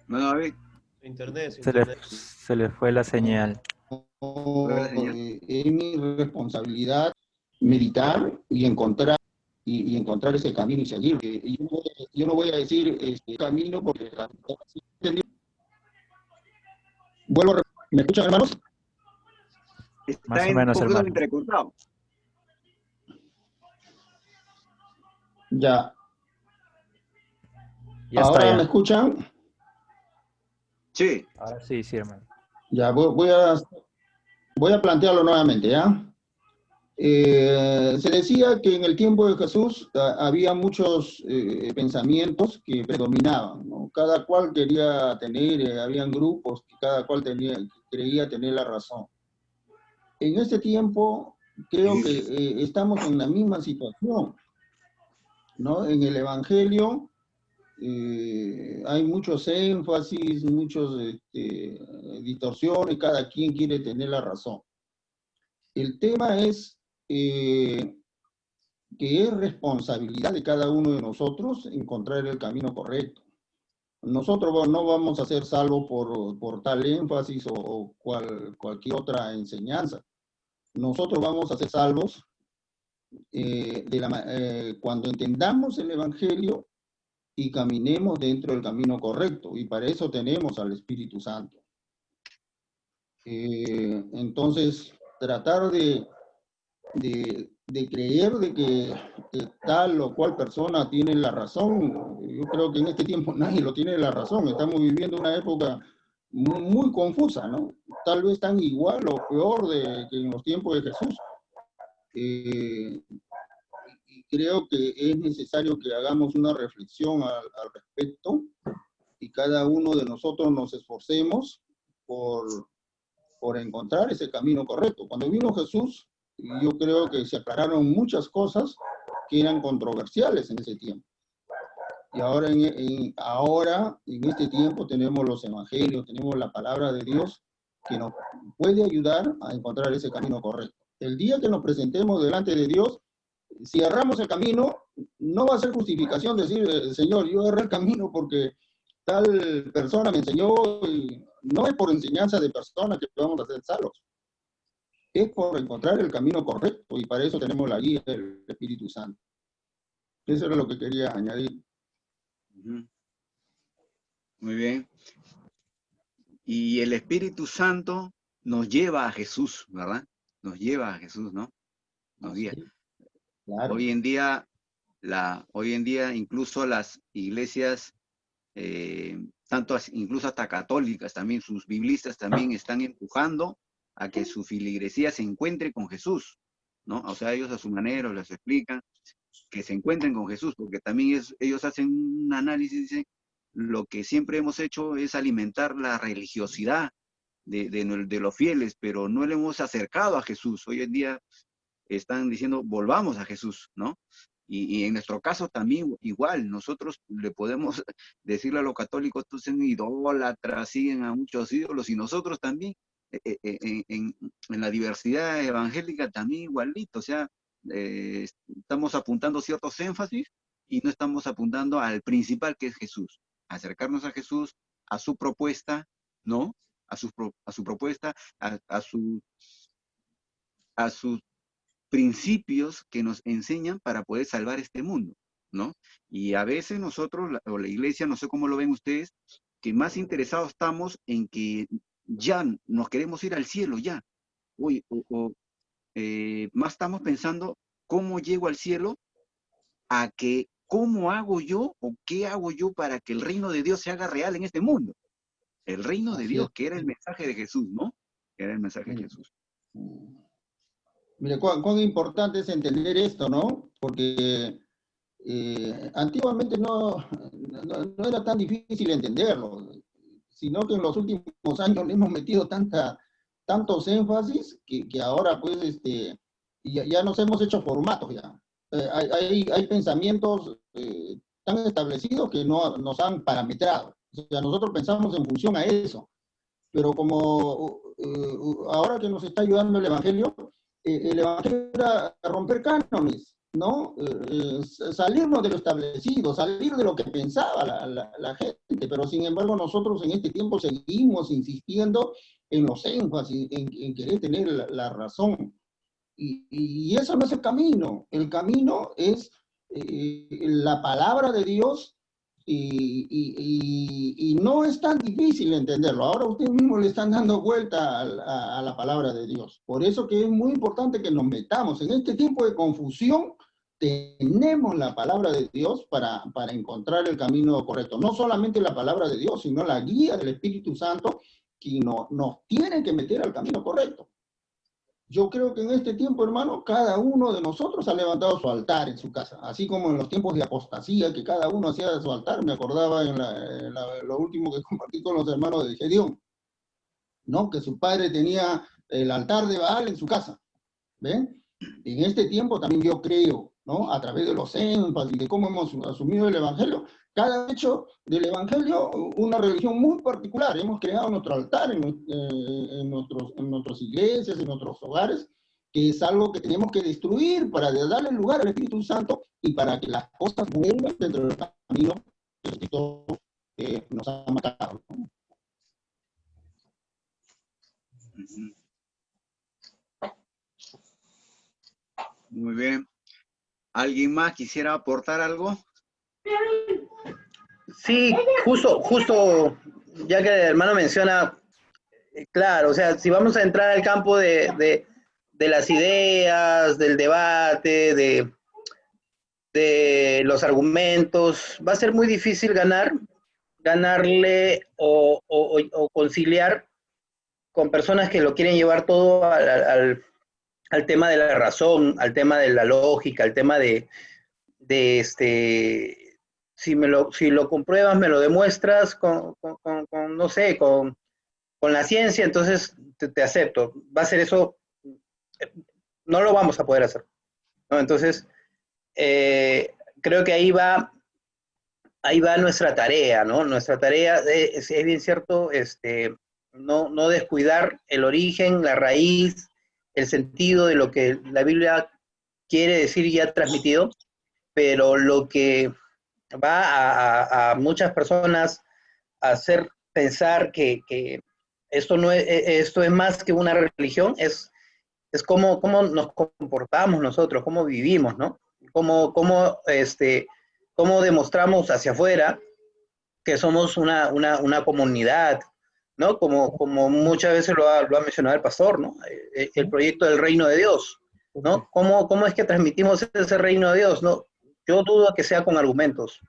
Bueno, David, Se le fue la señal. ¿fue la señal? Es mi responsabilidad meditar y encontrar ese camino y seguir. Yo no voy a decir este camino porque vuelvo a ¿me escuchan, hermanos? Más Está o en un menos, poquito hermano. entrecortado. Ya. Ya está, ¿Ahora me ya. escuchan? Sí, Ahora sí, sí, hermano. Ya, voy a plantearlo nuevamente, ¿ya? Se decía que en el tiempo de Jesús había muchos pensamientos que predominaban, ¿no? Cada cual quería tener, habían grupos que cada cual creía tener la razón. En este tiempo creo que estamos en la misma situación, ¿no? En el Evangelio hay muchos énfasis, muchos distorsiones, cada quien quiere tener la razón. El tema es que es responsabilidad de cada uno de nosotros encontrar el camino correcto. Nosotros no vamos a ser salvos por tal énfasis o cualquier otra enseñanza. Nosotros vamos a ser salvos cuando entendamos el Evangelio y caminemos dentro del camino correcto. Y para eso tenemos al Espíritu Santo. Entonces, tratar de creer de que tal o cual persona tiene la razón. Yo creo que en este tiempo nadie lo tiene la razón. Estamos viviendo una época muy confusa, ¿no? Tal vez tan igual o peor que en los tiempos de Jesús. Y creo que es necesario que hagamos una reflexión al respecto y cada uno de nosotros nos esforcemos por encontrar ese camino correcto. Cuando vino Jesús, yo creo que se aclararon muchas cosas que eran controversiales en ese tiempo. Y ahora en este tiempo tenemos los evangelios, tenemos la palabra de Dios que nos puede ayudar a encontrar ese camino correcto. El día que nos presentemos delante de Dios, si erramos el camino, no va a ser justificación decir, Señor, yo erré el camino porque tal persona me enseñó, y no es por enseñanza de personas que vamos a ser salvos, es por encontrar el camino correcto y para eso tenemos la guía del Espíritu Santo. Eso era lo que quería añadir. muy bien. Y el Espíritu Santo nos lleva a Jesús, ¿verdad? Nos lleva a Jesús, ¿no? Nos guía. Claro. Hoy en día Hoy en día incluso las iglesias, incluso hasta católicas también, sus biblistas también están empujando a que su filigresía se encuentre con Jesús, ¿no? O sea, ellos a su manera les explican que se encuentren con Jesús, porque también ellos hacen un análisis, dicen, lo que siempre hemos hecho es alimentar la religiosidad de los fieles, pero no le hemos acercado a Jesús. Hoy en día están diciendo, volvamos a Jesús, ¿no? Y en nuestro caso también igual, nosotros le podemos decirle a los católicos, estos son idólatras, siguen a muchos ídolos, y nosotros también, en la diversidad evangélica también igualito, o sea, estamos apuntando ciertos énfasis y no estamos apuntando al principal, que es Jesús. Acercarnos a Jesús, a su propuesta, ¿no? A su propuesta, a sus principios que nos enseñan para poder salvar este mundo, ¿no? Y a veces nosotros, o la iglesia, no sé cómo lo ven ustedes, que más interesados estamos en que ya nos queremos ir al cielo, ya. Más estamos pensando cómo llego al cielo a que cómo hago yo o qué hago yo para que el reino de Dios se haga real en este mundo. El reino de Dios, que era el mensaje de Jesús, ¿no? Que era el mensaje de Jesús. Mire, cuán importante es entender esto, ¿no? Porque antiguamente no era tan difícil entenderlo, sino que en los últimos años le hemos metido tantos énfasis que ahora pues ya nos hemos hecho formatos ya. Hay pensamientos tan establecidos que nos han parametrado. O sea, nosotros pensamos en función a eso. Pero como ahora que nos está ayudando el Evangelio era romper cánones, ¿no? Salirnos de lo establecido, salir de lo que pensaba la gente, pero sin embargo nosotros en este tiempo seguimos insistiendo en los énfasis, en querer tener la razón. Y eso no es el camino es la palabra de Dios. Y no es tan difícil entenderlo. Ahora ustedes mismos le están dando vuelta a la palabra de Dios. Por eso que es muy importante que nos metamos. En este tiempo de confusión, tenemos la palabra de Dios para encontrar el camino correcto. No solamente la palabra de Dios, sino la guía del Espíritu Santo que nos tiene que meter al camino correcto. Yo creo que en este tiempo, hermano, cada uno de nosotros ha levantado su altar en su casa, así como en los tiempos de apostasía, que cada uno hacía su altar. Me acordaba en lo último que compartí con los hermanos de Gedeón, ¿no? Que su padre tenía el altar de Baal en su casa, ¿ven? En este tiempo también yo creo, ¿no? A través de los énfasis, de cómo hemos asumido el Evangelio, cada hecho del Evangelio, una religión muy particular. Hemos creado nuestro altar en nuestras iglesias, en nuestros hogares, que es algo que tenemos que destruir para darle lugar al Espíritu Santo y para que las cosas vuelvan dentro del camino que Cristo nos ha marcado, ¿no? Muy bien. ¿Alguien más quisiera aportar algo? Sí, justo, ya que el hermano menciona, claro, o sea, si vamos a entrar al campo de las ideas, del debate, de los argumentos, va a ser muy difícil ganarle o conciliar con personas que lo quieren llevar todo al tema de la razón, al tema de la lógica, al tema si lo compruebas, me lo demuestras no sé, con la ciencia, entonces te acepto. Va a ser eso, no lo vamos a poder hacer, ¿no? Entonces, creo que ahí va nuestra tarea, ¿no? Nuestra tarea es bien cierto, no descuidar el origen, la raíz, el sentido de lo que la Biblia quiere decir y ha transmitido, pero lo que va a muchas personas a hacer pensar que esto es más que una religión, es cómo nos comportamos nosotros, cómo vivimos, ¿no? Cómo demostramos hacia afuera que somos una comunidad, ¿no? Como muchas veces lo ha mencionado el pastor, ¿no? El proyecto del reino de Dios, ¿no? ¿Cómo es que transmitimos ese reino de Dios, ¿no? yo dudo que sea con argumentos.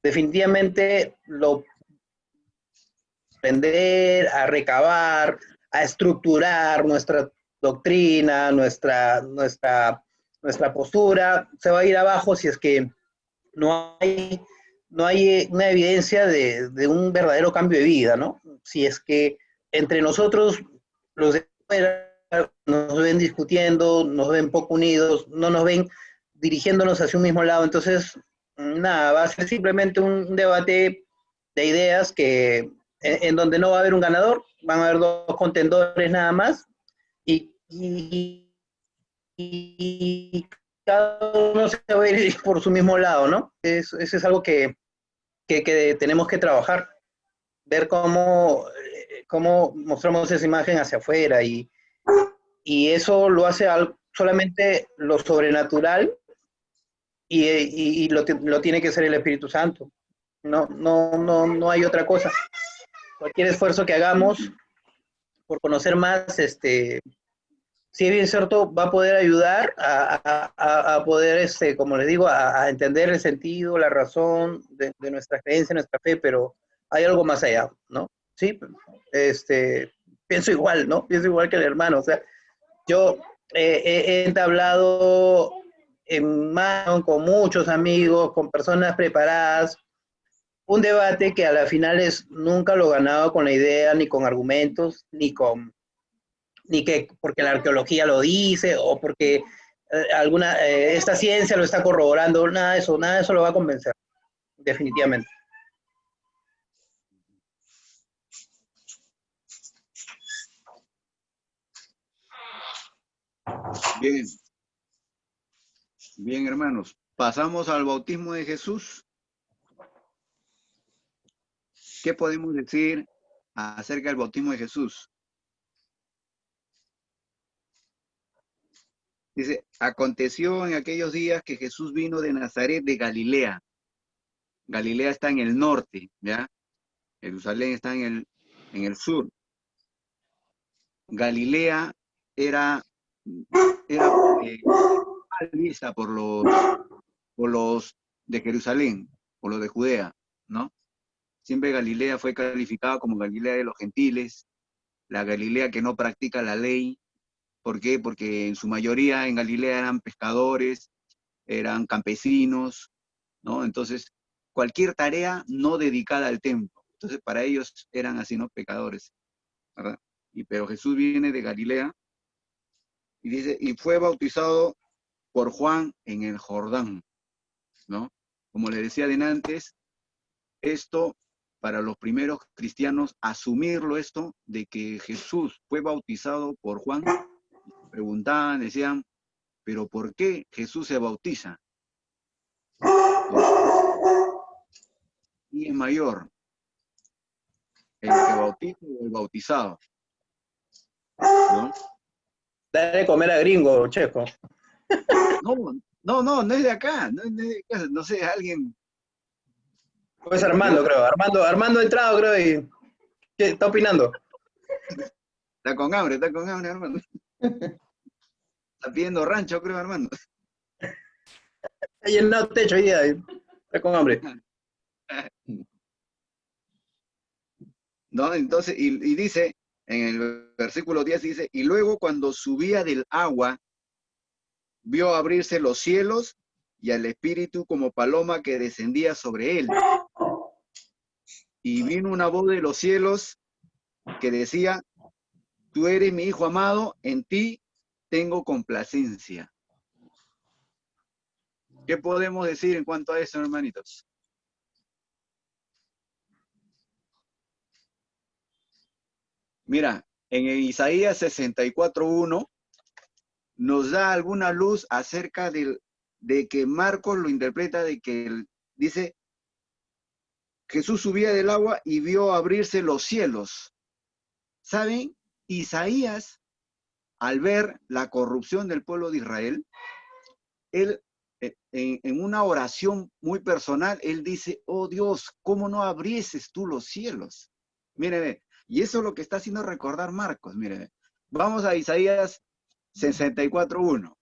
Definitivamente lo aprender a recabar, a estructurar nuestra doctrina, nuestra postura, se va a ir abajo si es que no hay, no hay una evidencia de un verdadero cambio de vida, ¿no? Si es que entre nosotros, los de fuera, nos ven discutiendo, nos ven poco unidos, no nos ven dirigiéndonos hacia un mismo lado, entonces, nada, va a ser simplemente un debate de ideas que en donde no va a haber un ganador, van a haber dos contendores nada más, y cada uno se va a ir por su mismo lado, ¿no? Eso es algo que tenemos que trabajar, ver cómo mostramos esa imagen hacia afuera, y eso lo hace solamente lo sobrenatural, y lo tiene que hacer el Espíritu Santo. No hay otra cosa. Cualquier esfuerzo que hagamos por conocer más, si es bien cierto, va a poder ayudar a poder, como les digo, a entender el sentido, la razón de nuestra creencia, nuestra fe, pero hay algo más allá, ¿no? Sí, pienso igual, ¿no? Pienso igual que el hermano, o sea, yo he entablado en mano con muchos amigos, con personas preparadas, un debate que a la final nunca lo ganaba con la idea, ni con argumentos, ni que porque la arqueología lo dice, o porque esta ciencia lo está corroborando, nada de eso lo va a convencer, definitivamente. Bien. Bien, hermanos. Pasamos al bautismo de Jesús. ¿Qué podemos decir acerca del bautismo de Jesús? Dice, aconteció en aquellos días que Jesús vino de Nazaret de Galilea. Galilea está en el norte, ¿ya? Jerusalén está en el sur. Galilea era mal vista por los de Jerusalén, por los de Judea, ¿no? Siempre Galilea fue calificada como Galilea de los gentiles, la Galilea que no practica la ley. ¿Por qué? Porque en su mayoría en Galilea eran pescadores, eran campesinos, ¿no? Entonces, cualquier tarea no dedicada al templo. Entonces, para ellos eran así, ¿no? Pecadores, ¿verdad? Pero Jesús viene de Galilea y dice, y fue bautizado por Juan en el Jordán, ¿no? Como le decía de antes, esto para los primeros cristianos, asumirlo esto de que Jesús fue bautizado por Juan, preguntaban, decían, ¿pero por qué Jesús se bautiza? ¿Quién es mayor? ¿El que bautiza o el bautizado? ¿No? Dale de comer a gringo, Checo. No es de acá, no es de acá, no sé, alguien... Pues Armando, creo. Armando ha entrado, creo, y ¿qué está opinando? Está con hambre, hermano. Está pidiendo rancho, creo, hermano. Está llenado el techo ahí, está con hambre. ¿No? Entonces, y dice, en el versículo 10 dice, y luego cuando subía del agua, vio abrirse los cielos y al Espíritu como paloma que descendía sobre él. Y vino una voz de los cielos que decía, tú eres mi Hijo amado, en ti tengo complacencia. ¿Qué podemos decir en cuanto a eso, hermanitos? Mira, en Isaías 64:1 nos da alguna luz acerca de que Marcos lo interpreta de que dice, Jesús subía del agua y vio abrirse los cielos. ¿Saben? Isaías, al ver la corrupción del pueblo de Israel, él, en una oración muy personal, él dice, oh Dios, ¿cómo no abrieses tú los cielos? Miren, y eso es lo que está haciendo recordar Marcos, miren. Vamos a Isaías 64:1.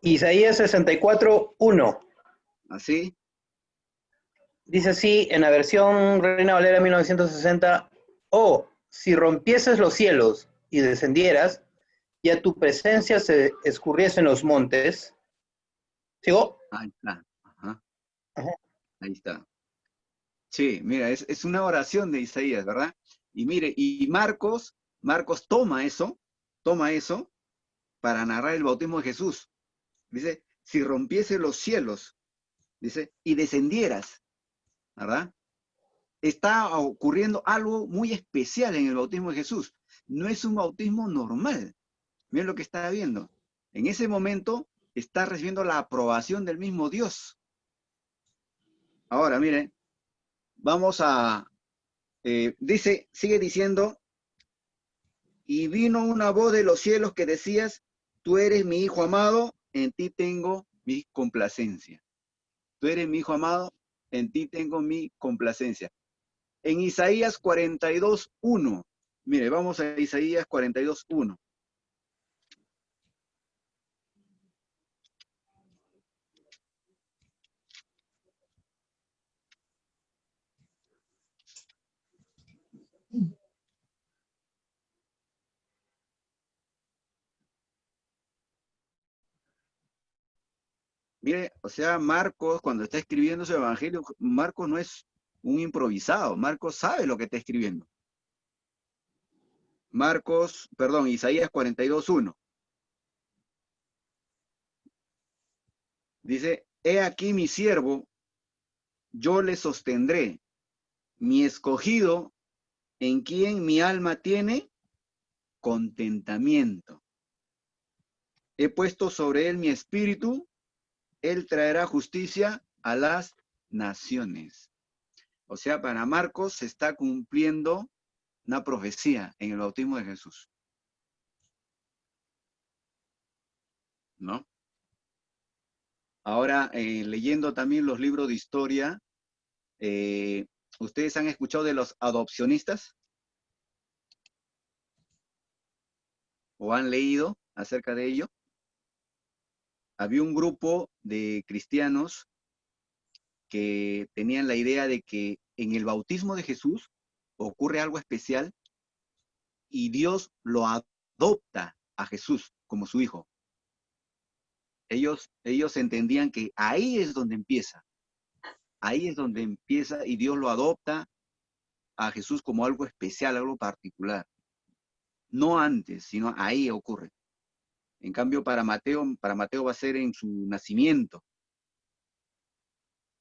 Isaías 64:1. ¿Así? Dice así en la versión Reina Valera 1960, oh, si rompieses los cielos y descendieras, y a tu presencia se escurriesen los montes. ¿Sigo? Ahí está. Ajá. Ajá. Ahí está. Sí, mira, es una oración de Isaías, ¿verdad? Y mire, y Marcos toma eso para narrar el bautismo de Jesús. Dice, si rompiese los cielos, dice, y descendieras, ¿verdad? Está ocurriendo algo muy especial en el bautismo de Jesús. No es un bautismo normal. Miren lo que está viendo. En ese momento está recibiendo la aprobación del mismo Dios. Ahora, miren, vamos a, sigue diciendo, y vino una voz de los cielos que decías, tú eres mi hijo amado, en ti tengo mi complacencia. Tú eres mi hijo amado, en ti tengo mi complacencia. En Isaías 42:1, mire, vamos a Isaías 42:1. Mire, o sea, Marcos, cuando está escribiendo su evangelio, Marcos no es un improvisado, Marcos sabe lo que está escribiendo. Isaías 42:1. Dice, he aquí mi siervo, yo le sostendré, mi escogido, en quien mi alma tiene contentamiento. He puesto sobre él mi espíritu, él traerá justicia a las naciones. O sea, para Marcos se está cumpliendo una profecía en el bautismo de Jesús. ¿No? Ahora, leyendo también los libros de historia, ¿ustedes han escuchado de los adopcionistas? ¿O han leído acerca de ello? Había un grupo de cristianos que tenían la idea de que en el bautismo de Jesús ocurre algo especial y Dios lo adopta a Jesús como su hijo. Ellos entendían que ahí es donde empieza y Dios lo adopta a Jesús como algo especial, algo particular. No antes, sino ahí ocurre. En cambio, para Mateo va a ser en su nacimiento.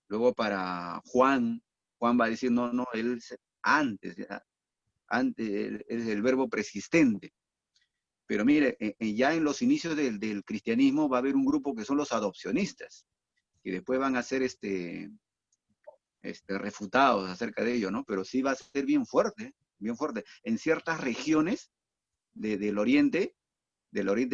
Luego para Juan va a decir, no, él es antes, él es el verbo persistente. Pero mire, ya en los inicios del cristianismo va a haber un grupo que son los adopcionistas, que después van a ser refutados acerca de ello, ¿no? Pero sí va a ser bien fuerte, bien fuerte. En ciertas regiones del Oriente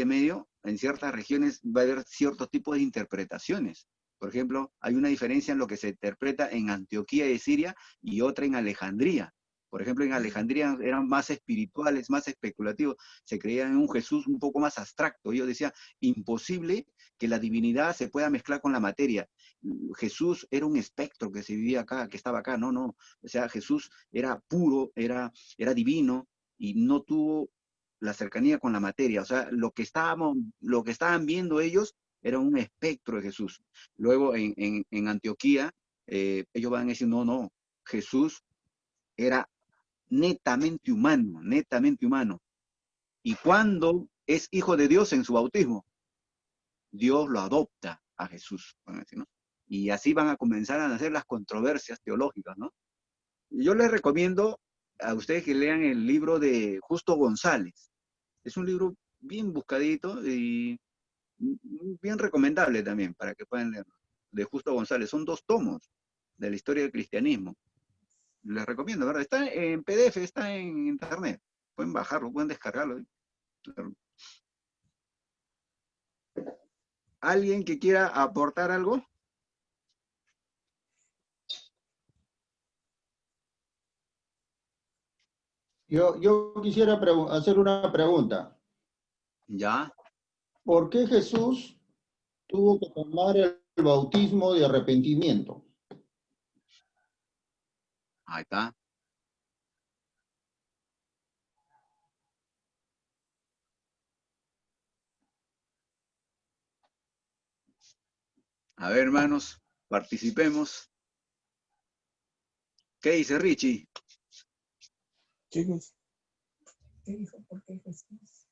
Medio, en ciertas regiones va a haber ciertos tipos de interpretaciones. Por ejemplo, hay una diferencia en lo que se interpreta en Antioquía de Siria y otra en Alejandría. Por ejemplo, en Alejandría eran más espirituales, más especulativos. Se creían en un Jesús un poco más abstracto. Yo decía, imposible que la divinidad se pueda mezclar con la materia. Jesús era un espectro que se vivía acá, que estaba acá. No. O sea, Jesús era puro, era divino y no tuvo la cercanía con la materia. O sea, lo que estaban viendo ellos era un espectro de Jesús. Luego en Antioquía, ellos van a decir, no, Jesús era netamente humano. Y cuando es hijo de Dios en su bautismo, Dios lo adopta a Jesús, van a decir, ¿no? Y así van a comenzar a nacer las controversias teológicas, ¿no? Yo les recomiendo a ustedes que lean el libro de Justo González. Es un libro bien buscadito y bien recomendable también para que puedan leerlo. De Justo González. Son 2 tomos de la historia del cristianismo. Les recomiendo, ¿verdad? Está en PDF, está en internet. Pueden bajarlo, pueden descargarlo. ¿Alguien que quiera aportar algo? Yo quisiera hacer una pregunta. Ya. ¿Por qué Jesús Tuvo que tomar el bautismo de arrepentimiento. Ahí está. A ver, hermanos, participemos. ¿Qué dice Richie? Chicos, ¿Qué dijo? ¿Por qué Jesús?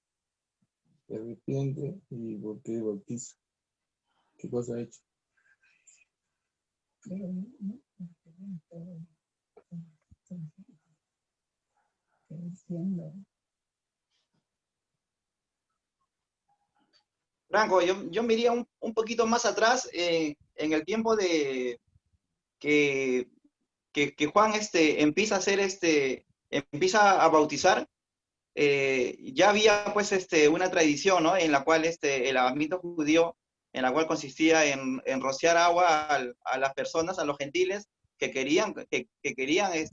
se arrepiente y por qué bautiza. ¿Qué cosa ha hecho? Creo, ¿no? Porque ven todo, que diciendo, Franco, yo me iría un poquito más atrás en el tiempo de que, que Juan empieza a hacer empieza a bautizar. Ya había pues una tradición, ¿no? En la cual el lavamiento judío, en la cual consistía en rociar agua a las personas, a los gentiles que querían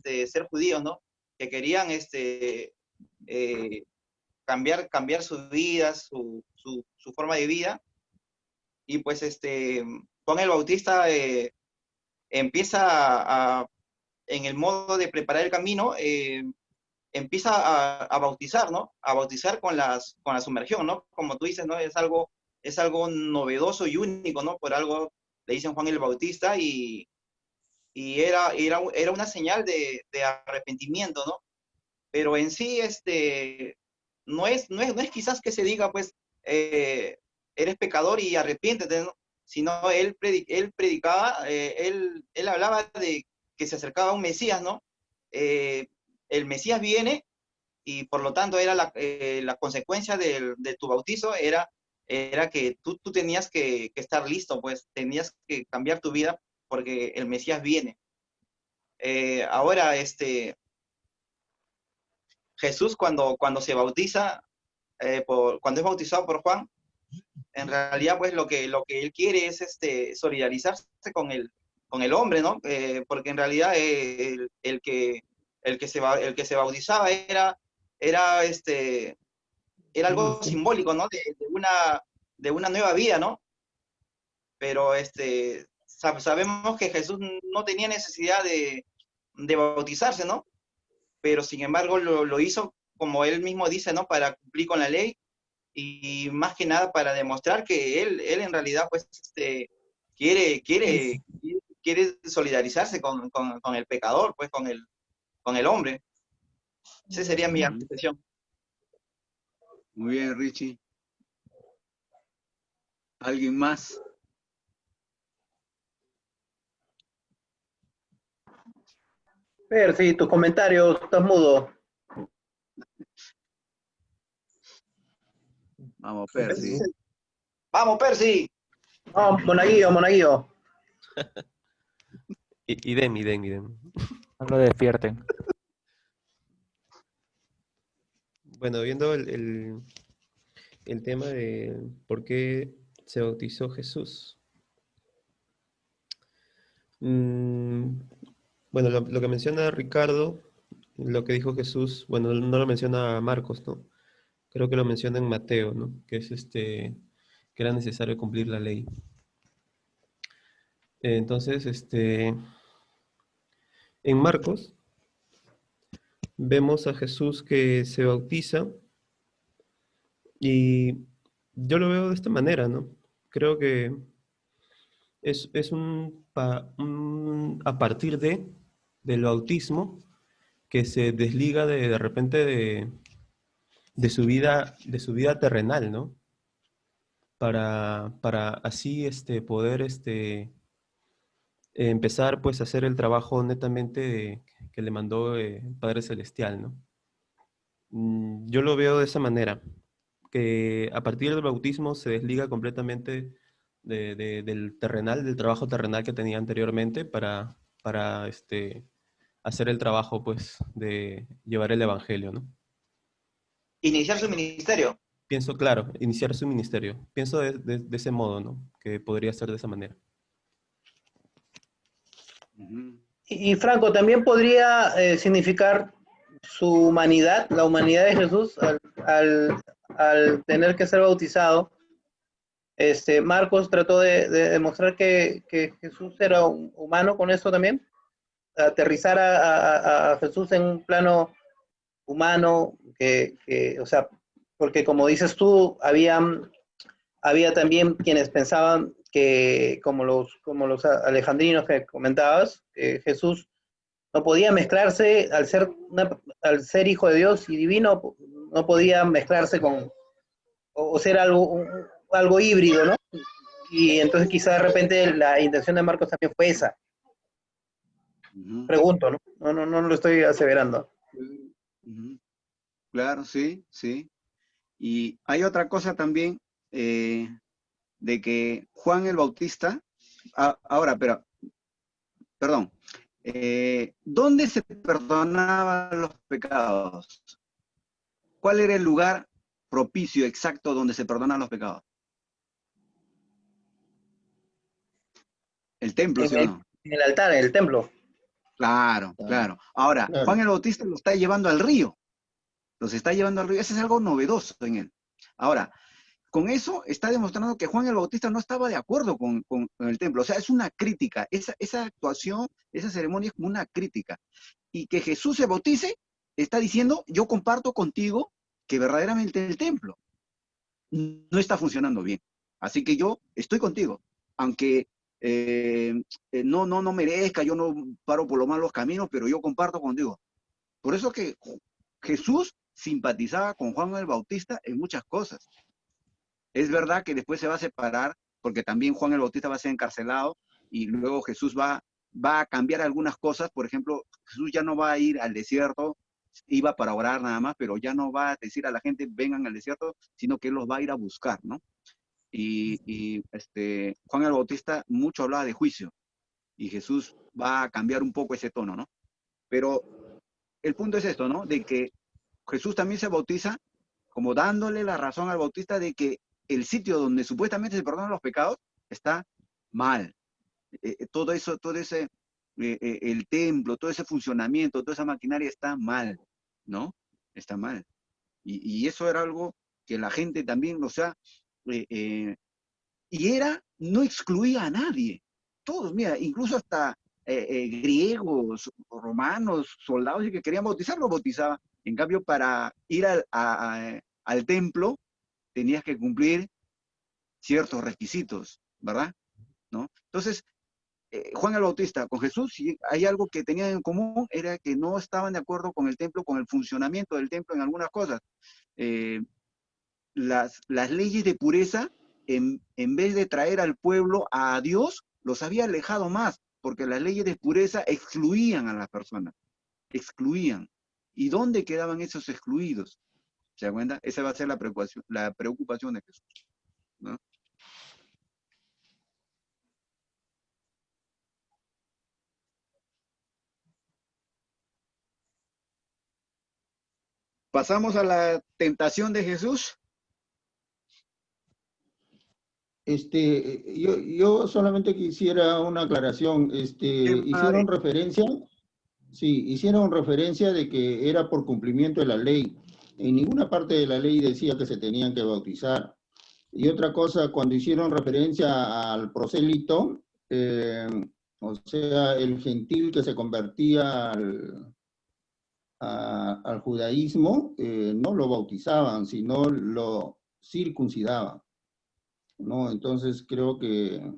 ser judíos, ¿no? Que querían cambiar sus vidas, su forma de vida. Y pues Juan el Bautista empieza en el modo de preparar el camino, empieza a bautizar, ¿no? A bautizar con la sumergión, ¿no? Como tú dices, ¿no? Es algo novedoso y único, ¿no? Por algo le dicen Juan el Bautista y era una señal de arrepentimiento, ¿no? Pero en sí, no es quizás que se diga, pues, eres pecador y arrepiéntete, ¿no? Sino él predicaba, él hablaba de que se acercaba un Mesías, ¿no? El Mesías viene y por lo tanto era la consecuencia de tu bautizo era que tú tenías que estar listo, pues tenías que cambiar tu vida porque el Mesías viene. Ahora, Jesús cuando se bautiza, cuando es bautizado por Juan, en realidad pues lo que él quiere es solidarizarse con el hombre, ¿no? Porque en realidad el que se bautizaba era algo simbólico, ¿no? De una nueva vida, ¿no? Pero sabemos que Jesús no tenía necesidad de bautizarse, ¿no? Pero sin embargo lo hizo, como él mismo dice, ¿no? Para cumplir con la ley y más que nada para demostrar que él en realidad pues quiere solidarizarse con el pecador, pues con el hombre. Esa sería mi apreciación. Muy bien, Richie. ¿Alguien más? Percy, tus comentarios, estás mudo. Vamos, Percy. ¡Vamos, Percy! Oh, Monaguillo. Idem. No lo despierten. Bueno, viendo el tema de por qué se bautizó Jesús. Bueno, lo que menciona Ricardo, lo que dijo Jesús, bueno, no lo menciona Marcos, ¿no? Creo que lo menciona en Mateo, ¿no? Que es que era necesario cumplir la ley. Entonces, en Marcos vemos a Jesús que se bautiza y yo lo veo de esta manera, ¿no? Creo que es a partir del bautismo que se desliga de repente de su vida terrenal, ¿no? Para así poder empezar pues a hacer el trabajo netamente que le mandó el Padre Celestial, ¿no? Yo lo veo de esa manera, que a partir del bautismo se desliga completamente del terrenal, del trabajo terrenal que tenía anteriormente para hacer el trabajo pues de llevar el evangelio, ¿no? Iniciar su ministerio. Pienso, claro, iniciar su ministerio. Pienso de ese modo, ¿no? Que podría ser de esa manera. Y Franco, también podría significar su humanidad, la humanidad de Jesús, al tener que ser bautizado, Marcos trató de demostrar que Jesús era humano con eso también, aterrizar a Jesús en un plano humano, o sea, porque como dices tú, había también quienes pensaban que, como los alejandrinos que comentabas, que Jesús no podía mezclarse, al ser hijo de Dios y divino, no podía mezclarse o ser algo híbrido, ¿no? Y entonces quizá de repente la intención de Marcos también fue esa. Ujú, Pregunto, ¿no? No lo estoy aseverando. ujú. Claro, sí, sí. Y hay otra cosa también, de que Juan el Bautista, ahora, pero, perdón, ¿dónde se perdonaban los pecados? ¿Cuál era el lugar propicio exacto donde se perdonan los pecados? ¿El templo, sí o no? En el altar, en el templo. Claro, Claro, claro. Ahora, Juan claro. el Bautista lo está llevando al río. Los está llevando al río. Eso es algo novedoso en él. Ahora, con eso está demostrando que Juan el Bautista no estaba de acuerdo con el templo. O sea, es una crítica. Esa actuación, esa ceremonia es como una crítica. Y que Jesús se bautice, está diciendo, yo comparto contigo que verdaderamente el templo no está funcionando bien. Así que yo estoy contigo. Aunque no merezca, yo no paro por los malos caminos, pero yo comparto contigo. Por eso que Jesús simpatizaba con Juan el Bautista en muchas cosas. Es verdad que después se va a separar, porque también Juan el Bautista va a ser encarcelado y luego Jesús va a cambiar algunas cosas. Por ejemplo, Jesús ya no va a ir al desierto, iba para orar nada más, pero ya no va a decir a la gente vengan al desierto, sino que él los va a ir a buscar, ¿no? Juan el Bautista mucho hablaba de juicio y Jesús va a cambiar un poco ese tono, ¿no? Pero el punto es esto, ¿no? De que Jesús también se bautiza como dándole la razón al bautista de que el sitio donde supuestamente se perdonan los pecados está mal. Todo ese, el templo, todo ese funcionamiento, toda esa maquinaria está mal, ¿no? Está mal. Y eso era algo que la gente también, o sea, no excluía a nadie. Todos, mira, incluso hasta griegos, romanos, soldados que querían bautizar, los bautizaba. En cambio, para ir al templo, tenías que cumplir ciertos requisitos, ¿verdad? ¿No? Entonces, Juan el Bautista con Jesús, si hay algo que tenían en común, era que no estaban de acuerdo con el templo, con el funcionamiento del templo en algunas cosas. Eh, las leyes de pureza, en vez de traer al pueblo a Dios, los había alejado más, porque las leyes de pureza excluían a las personas, excluían. ¿Y dónde quedaban esos excluidos? ¿Se da cuenta? Esa va a ser la preocupación de Jesús, ¿no? Pasamos a la tentación de Jesús. Yo solamente quisiera una aclaración. Hicieron referencia, sí, hicieron referencia de que era por cumplimiento de la ley. En ninguna parte de la ley decía que se tenían que bautizar. Y otra cosa, cuando hicieron referencia al prosélito, o sea, el gentil que se convertía al judaísmo, no lo bautizaban, sino lo circuncidaban, ¿no? Entonces creo que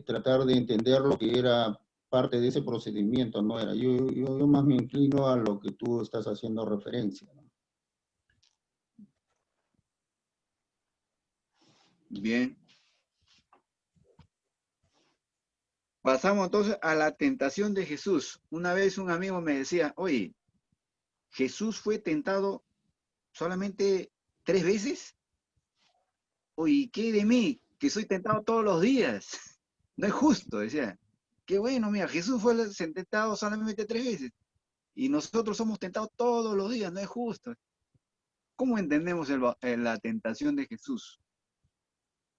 tratar de entender lo que era parte de ese procedimiento no era. Yo más me inclino a lo que tú estás haciendo referencia, ¿no? Bien. Pasamos entonces a la tentación de Jesús. Una vez un amigo me decía, oye, ¿Jesús fue tentado solamente 3 veces? Oye, ¿qué de mí? Que soy tentado todos los días. No es justo, decía. Qué bueno, mira, Jesús fue tentado solamente 3 veces. Y nosotros somos tentados todos los días, no es justo. ¿Cómo entendemos la tentación de Jesús?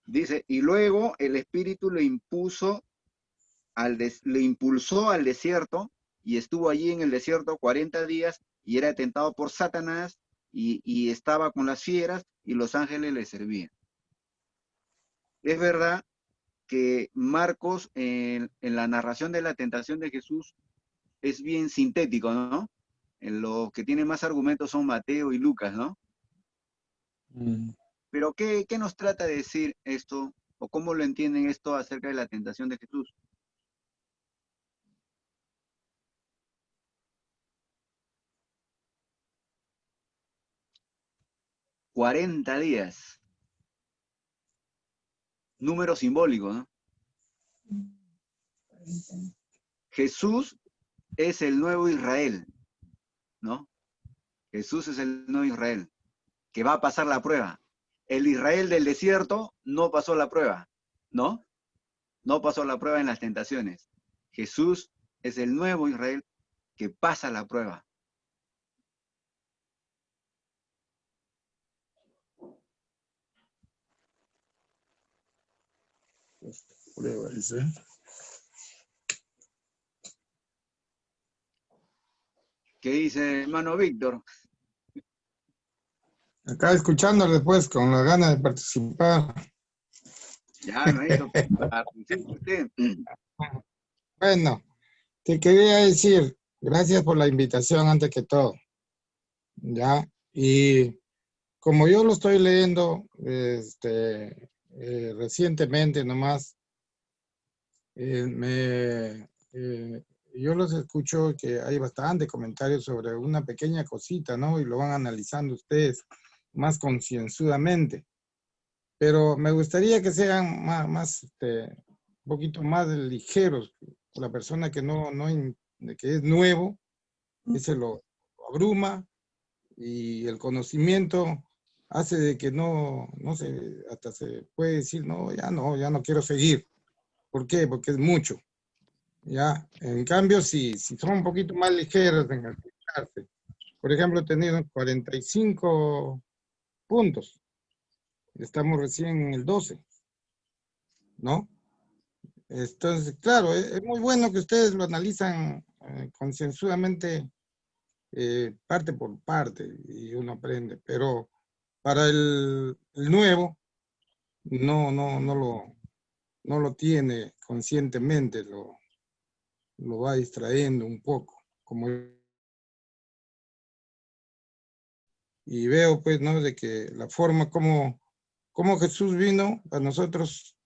Dice, y luego el Espíritu le impulsó al desierto y estuvo allí en el desierto 40 días y era tentado por Satanás y estaba con las fieras y los ángeles le servían. es verdad que Marcos en la narración de la tentación de Jesús es bien sintético, ¿no? En los que tienen más argumentos son Mateo y Lucas, ¿no? Pero ¿qué nos trata de decir esto? ¿O cómo lo entienden esto acerca de la tentación de Jesús? 40 días. Número simbólico, ¿no? Jesús es el nuevo Israel, ¿no? Jesús es el nuevo Israel, que va a pasar la prueba. El Israel del desierto no pasó la prueba, ¿no? No pasó la prueba en las tentaciones. Jesús es el nuevo Israel que pasa la prueba. Prueba, dice. ¿Qué dice hermano Víctor? Acá escuchándole pues con la gana de participar. Ya, hermanito, participe usted. Bueno, te quería decir, gracias por la invitación antes que todo. Ya, y como yo lo estoy leyendo recientemente nomás, yo los escucho que hay bastante comentarios sobre una pequeña cosita, ¿no? Y lo van analizando ustedes más concienzudamente. Pero me gustaría que sean un poquito más ligeros. La persona que que es nuevo, ese lo abruma, y el conocimiento hace de que no sé, hasta se puede decir, ya no quiero seguir. ¿Por qué? Porque es mucho. Ya, en cambio, si son un poquito más ligeros en explicarse, por ejemplo, he tenido 45 puntos. Estamos recién en el 12, ¿no? Entonces, claro, es muy bueno que ustedes lo analizan concienzudamente, parte por parte, y uno aprende, pero para el nuevo no lo tiene conscientemente, lo va distrayendo un poco, y veo pues, ¿no? De que la forma como Jesús vino a nosotros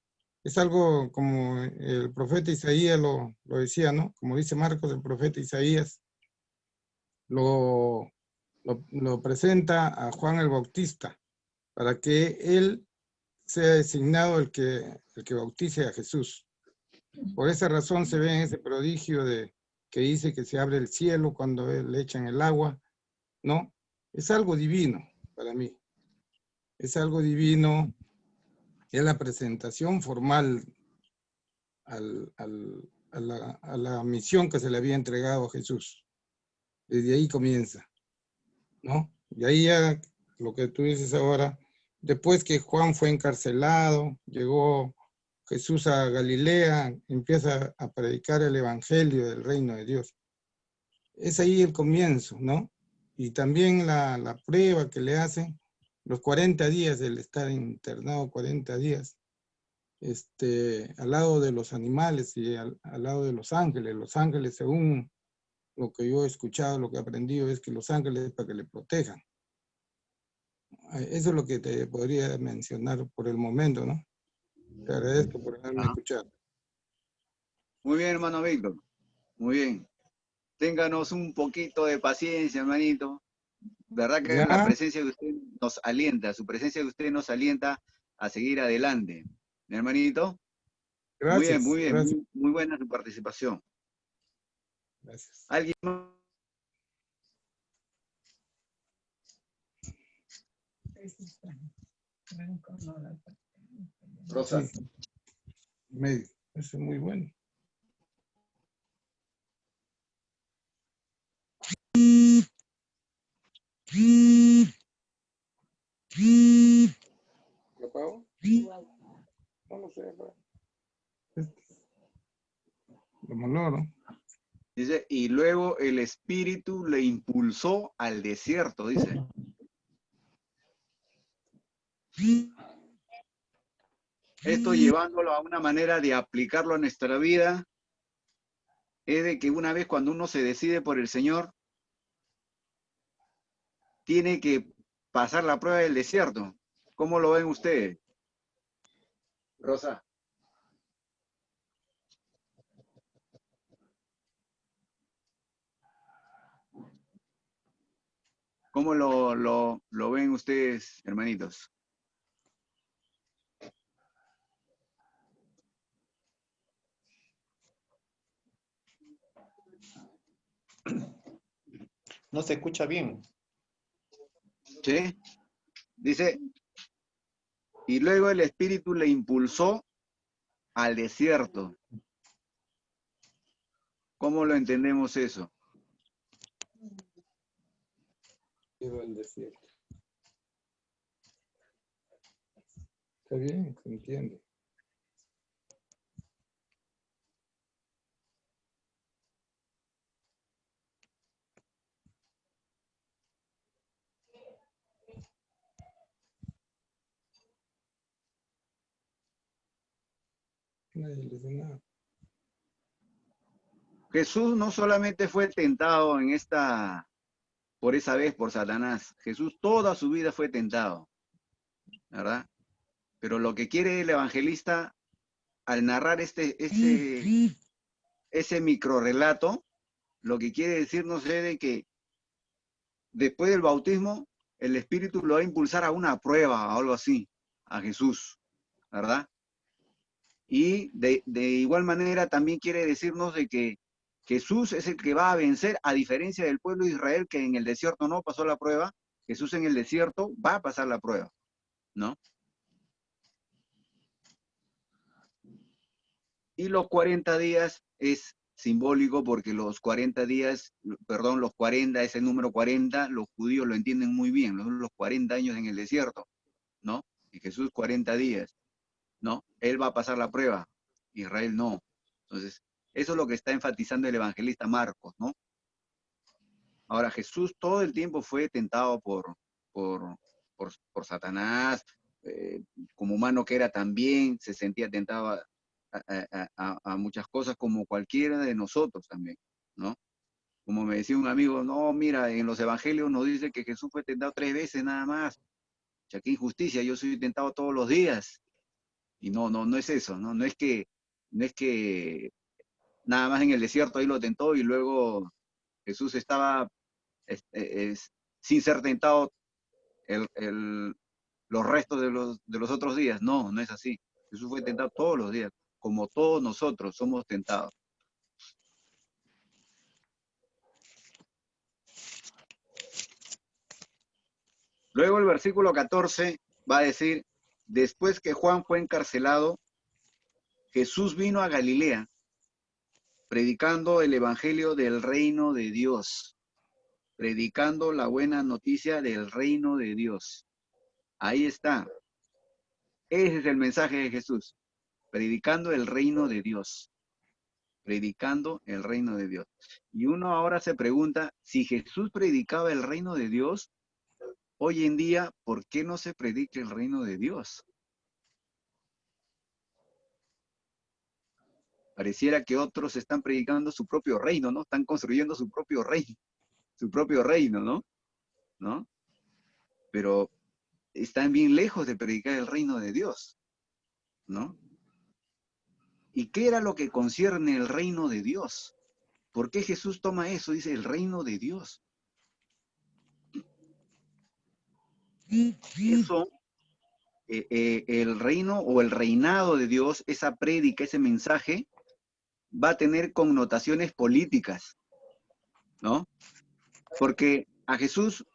es algo como el profeta Isaías lo decía, ¿no? Como dice Marcos, el profeta Isaías lo presenta a Juan el Bautista para que él sea designado el que bautice a Jesús. Por esa razón se ve en ese prodigio que dice que se abre el cielo cuando le echan el agua, ¿no? Es algo divino para mí. Es algo divino, es la presentación formal a la misión que se le había entregado a Jesús. Desde ahí comienza, ¿no? Y ahí ya lo que tú dices ahora, después que Juan fue encarcelado, llegó Jesús a Galilea, empieza a predicar el evangelio del reino de Dios. Es ahí el comienzo, ¿no? Y también la prueba que le hacen, los 40 días del estar internado, 40 días, al lado de los animales y al lado de los ángeles. Los ángeles, según lo que yo he escuchado, lo que he aprendido, es que los ángeles es para que le protejan. Eso es lo que te podría mencionar por el momento, ¿no? Te agradezco por haberme escuchado. Muy bien, hermano Víctor. Muy bien. Ténganos un poquito de paciencia, hermanito. ¿Verdad que ¿Ya? la presencia de usted nos alienta, su presencia de usted nos alienta a seguir adelante? ¿Mi hermanito? Gracias. Muy bien, Gracias. muy buena su participación. Gracias. ¿Alguien más? Rosa. Sí. Medio. Eso es muy bueno. ¿Lo apago? No lo sé. Lo maloro. Dice, y luego el Espíritu le impulsó al desierto, dice. esto llevándolo a una manera de aplicarlo a nuestra vida, es de que una vez cuando uno se decide por el Señor, tiene que pasar la prueba del desierto. ¿Cómo lo ven ustedes? Rosa. ¿Cómo lo ven ustedes, hermanitos? No se escucha bien. ¿Sí? Dice, y luego el Espíritu le impulsó al desierto. ¿Cómo lo entendemos eso? Iba al desierto. Está bien, se entiende. Nadie le dice nada. Jesús no solamente fue tentado por esa vez por Satanás. Jesús toda su vida fue tentado, ¿verdad? Pero lo que quiere el evangelista al narrar ese microrrelato, lo que quiere decirnos es de que después del bautismo, el Espíritu lo va a impulsar a una prueba, o algo así, a Jesús, ¿verdad? Y de igual manera también quiere decirnos de que Jesús es el que va a vencer, a diferencia del pueblo de Israel, que en el desierto no pasó la prueba. Jesús en el desierto va a pasar la prueba, ¿no? Y los 40 días es simbólico porque los 40 días, perdón, los 40, ese número 40, los judíos lo entienden muy bien, los 40 años en el desierto, ¿no? Y Jesús 40 días, ¿no? Él va a pasar la prueba, Israel no. Entonces, eso es lo que está enfatizando el evangelista Marcos, ¿no? Ahora, Jesús todo el tiempo fue tentado por Satanás, como humano que era también, se sentía tentado a muchas cosas como cualquiera de nosotros también, ¿no? Como me decía un amigo, no, mira, en los evangelios nos dice que Jesús fue tentado 3 veces nada más. O sea, qué injusticia, yo soy tentado todos los días. Y no es eso, ¿no? No es que nada más en el desierto ahí lo tentó y luego Jesús estaba sin ser tentado los restos de los otros días. No es así. Jesús fue tentado todos los días, como todos nosotros somos tentados. Luego el versículo 14 va a decir, después que Juan fue encarcelado, Jesús vino a Galilea, predicando el evangelio del reino de Dios, predicando la buena noticia del reino de Dios. Ahí está. Ese es el mensaje de Jesús, predicando el reino de Dios, predicando el reino de Dios. Y uno ahora se pregunta, si Jesús predicaba el reino de Dios, hoy en día, ¿por qué no se predica el reino de Dios? Pareciera que otros están predicando su propio reino, ¿no? Están construyendo su propio reino, ¿no? ¿No? Pero están bien lejos de predicar el reino de Dios, ¿no? ¿Y qué era lo que concierne el reino de Dios? ¿Por qué Jesús toma eso? Dice, el reino de Dios. Eso, el reino o el reinado de Dios, esa prédica, ese mensaje, va a tener connotaciones políticas, ¿no? Porque a Jesús,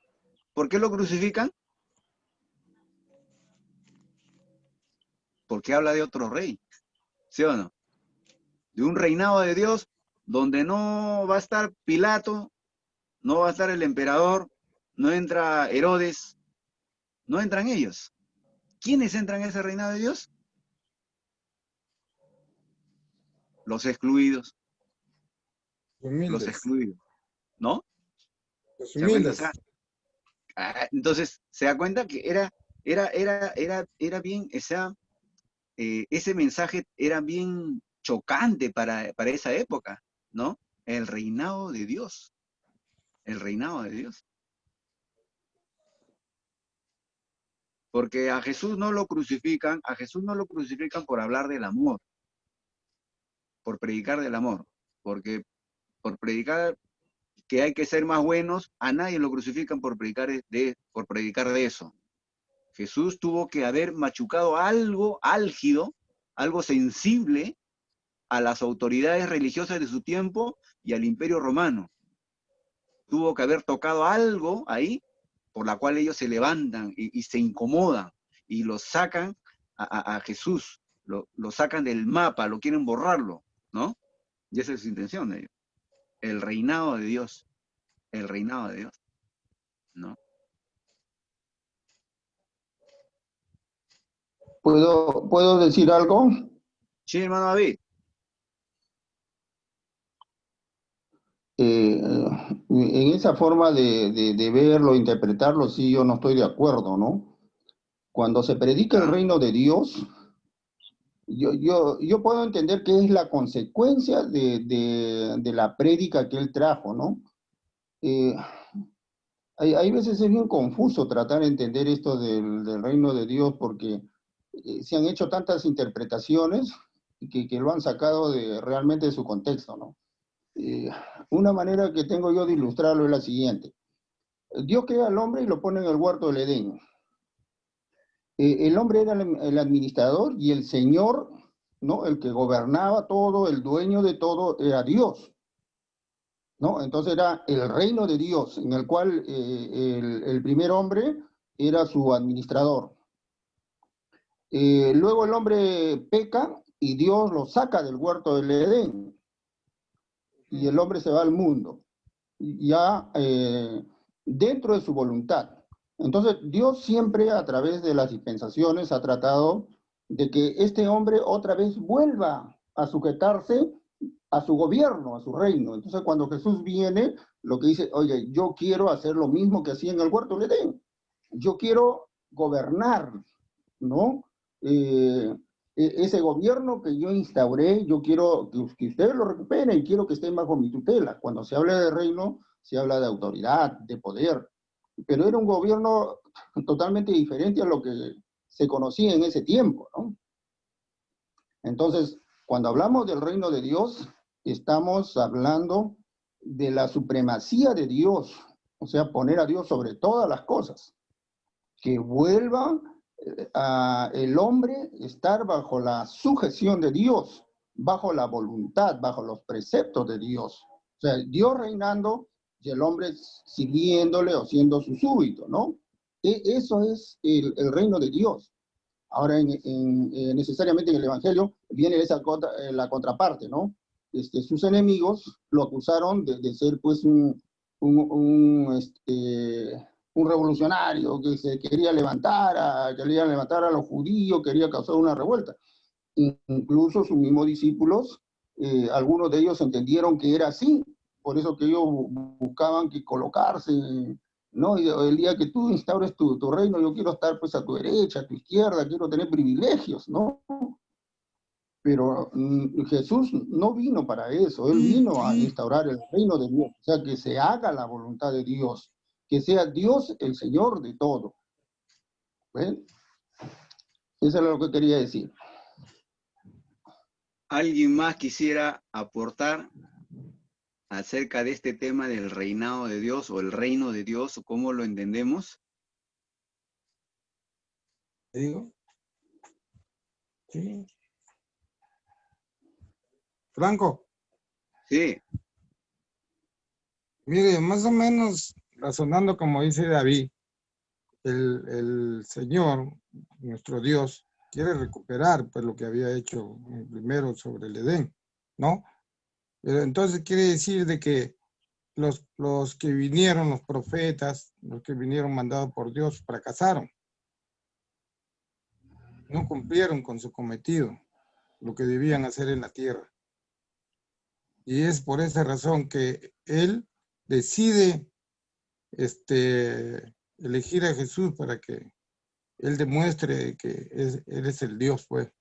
¿por qué lo crucifican? Porque habla de otro rey, ¿sí o no? De un reinado de Dios donde no va a estar Pilato, no va a estar el emperador, no entra Herodes, no entran ellos. ¿Quiénes entran en ese reinado de Dios? Los excluidos. Los excluidos, ¿no? Los humildes. humildes. Entonces, se da cuenta que era bien, ese mensaje era bien chocante para esa época, ¿no? El reinado de Dios, el reinado de Dios. Porque a Jesús no lo crucifican por hablar del amor, por predicar del amor, porque por predicar que hay que ser más buenos, a nadie lo crucifican por predicar de eso. Jesús tuvo que haber machucado algo álgido, algo sensible a las autoridades religiosas de su tiempo y al Imperio Romano. Tuvo que haber tocado algo ahí por la cual ellos se levantan y se incomodan y lo sacan a Jesús, lo sacan del mapa, lo quieren borrarlo, ¿no? Y esa es su intención de ellos. El reinado de Dios, ¿no? ¿Puedo decir algo? Sí, hermano David. En esa forma de verlo, interpretarlo, sí, yo no estoy de acuerdo, ¿no? Cuando se predica el reino de Dios, yo puedo entender que es la consecuencia de la prédica que él trajo, ¿no? Hay veces es bien confuso tratar de entender esto del reino de Dios porque se han hecho tantas interpretaciones que lo han sacado realmente de su contexto, ¿no? Una manera que tengo yo de ilustrarlo es la siguiente. Dios crea al hombre y lo pone en el huerto del Edén. El hombre era el administrador y el Señor, ¿no? El que gobernaba todo, el dueño de todo, era Dios, ¿no? Entonces era el reino de Dios, en el cual el primer hombre era su administrador. Luego el hombre peca y Dios lo saca del huerto del Edén. Y el hombre se va al mundo, ya dentro de su voluntad. Entonces, Dios siempre a través de las dispensaciones ha tratado de que este hombre otra vez vuelva a sujetarse a su gobierno, a su reino. Entonces, cuando Jesús viene, lo que dice, oye, yo quiero hacer lo mismo que hacía en el huerto del Edén. Yo quiero gobernar, ¿no? Ese gobierno que yo instauré, yo quiero que ustedes lo recuperen, quiero que estén bajo mi tutela. Cuando se habla de reino, se habla de autoridad, de poder, pero era un gobierno totalmente diferente a lo que se conocía en ese tiempo, ¿no? Entonces, cuando hablamos del reino de Dios, estamos hablando de la supremacía de Dios, o sea, poner a Dios sobre todas las cosas, que vuelva el hombre estar bajo la sujeción de Dios, bajo la voluntad, bajo los preceptos de Dios. O sea, Dios reinando y el hombre siguiéndole o siendo su súbdito, ¿no? Eso es el reino de Dios. Ahora, necesariamente en el Evangelio viene la contraparte, ¿no? Sus enemigos lo acusaron de ser, pues, un revolucionario que se quería levantar a los judíos, quería causar una revuelta. Incluso sus mismos discípulos, algunos de ellos entendieron que era así, por eso que ellos buscaban que colocarse, ¿no? Y el día que tú instaures tu reino, yo quiero estar pues a tu derecha, a tu izquierda, quiero tener privilegios, ¿no? Pero Jesús no vino para eso, Él vino a instaurar el reino de Dios, o sea, que se haga la voluntad de Dios, que sea Dios el Señor de todo. ¿Ven? Eso es lo que quería decir. ¿Alguien más quisiera aportar acerca de este tema del reinado de Dios o el reino de Dios o cómo lo entendemos? ¿Te digo? Sí. Franco. Sí. Mire, más o menos razonando como dice David, el Señor, nuestro Dios, quiere recuperar pues lo que había hecho primero sobre el Edén, ¿no? Pero entonces quiere decir de que los que vinieron, los profetas, los que vinieron mandados por Dios, fracasaron. No cumplieron con su cometido, lo que debían hacer en la tierra. Y es por esa razón que Él decide elegir a Jesús para que Él demuestre que Él es el Dios, pues.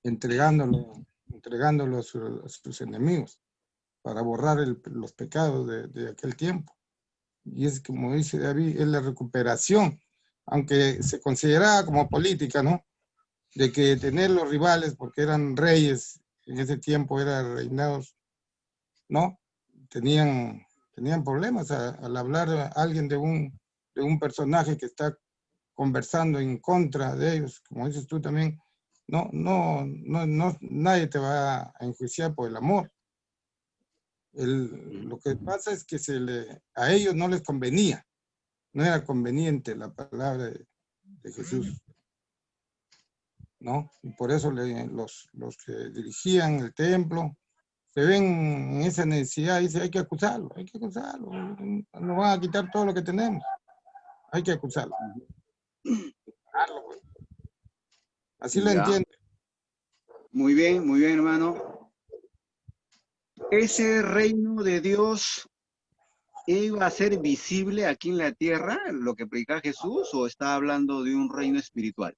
entregándolo a sus enemigos para borrar los pecados de aquel tiempo. Y es como dice David, es la recuperación, aunque se consideraba como política, ¿no? De que tener los rivales, porque eran reyes, en ese tiempo eran reinados, ¿no? Tenían problemas al hablar a alguien de un personaje que está conversando en contra de ellos, como dices tú también, nadie te va a enjuiciar por el amor. Lo que pasa es que a ellos no les convenía, no era conveniente la palabra de Jesús, ¿no? Y por eso los que dirigían el templo se ven en esa necesidad y dicen, hay que acusarlo, nos van a quitar todo lo que tenemos, hay que acusarlo. Así lo entiendo. Muy bien, hermano. ¿Ese reino de Dios iba a ser visible aquí en la tierra, lo que predica Jesús, o está hablando de un reino espiritual?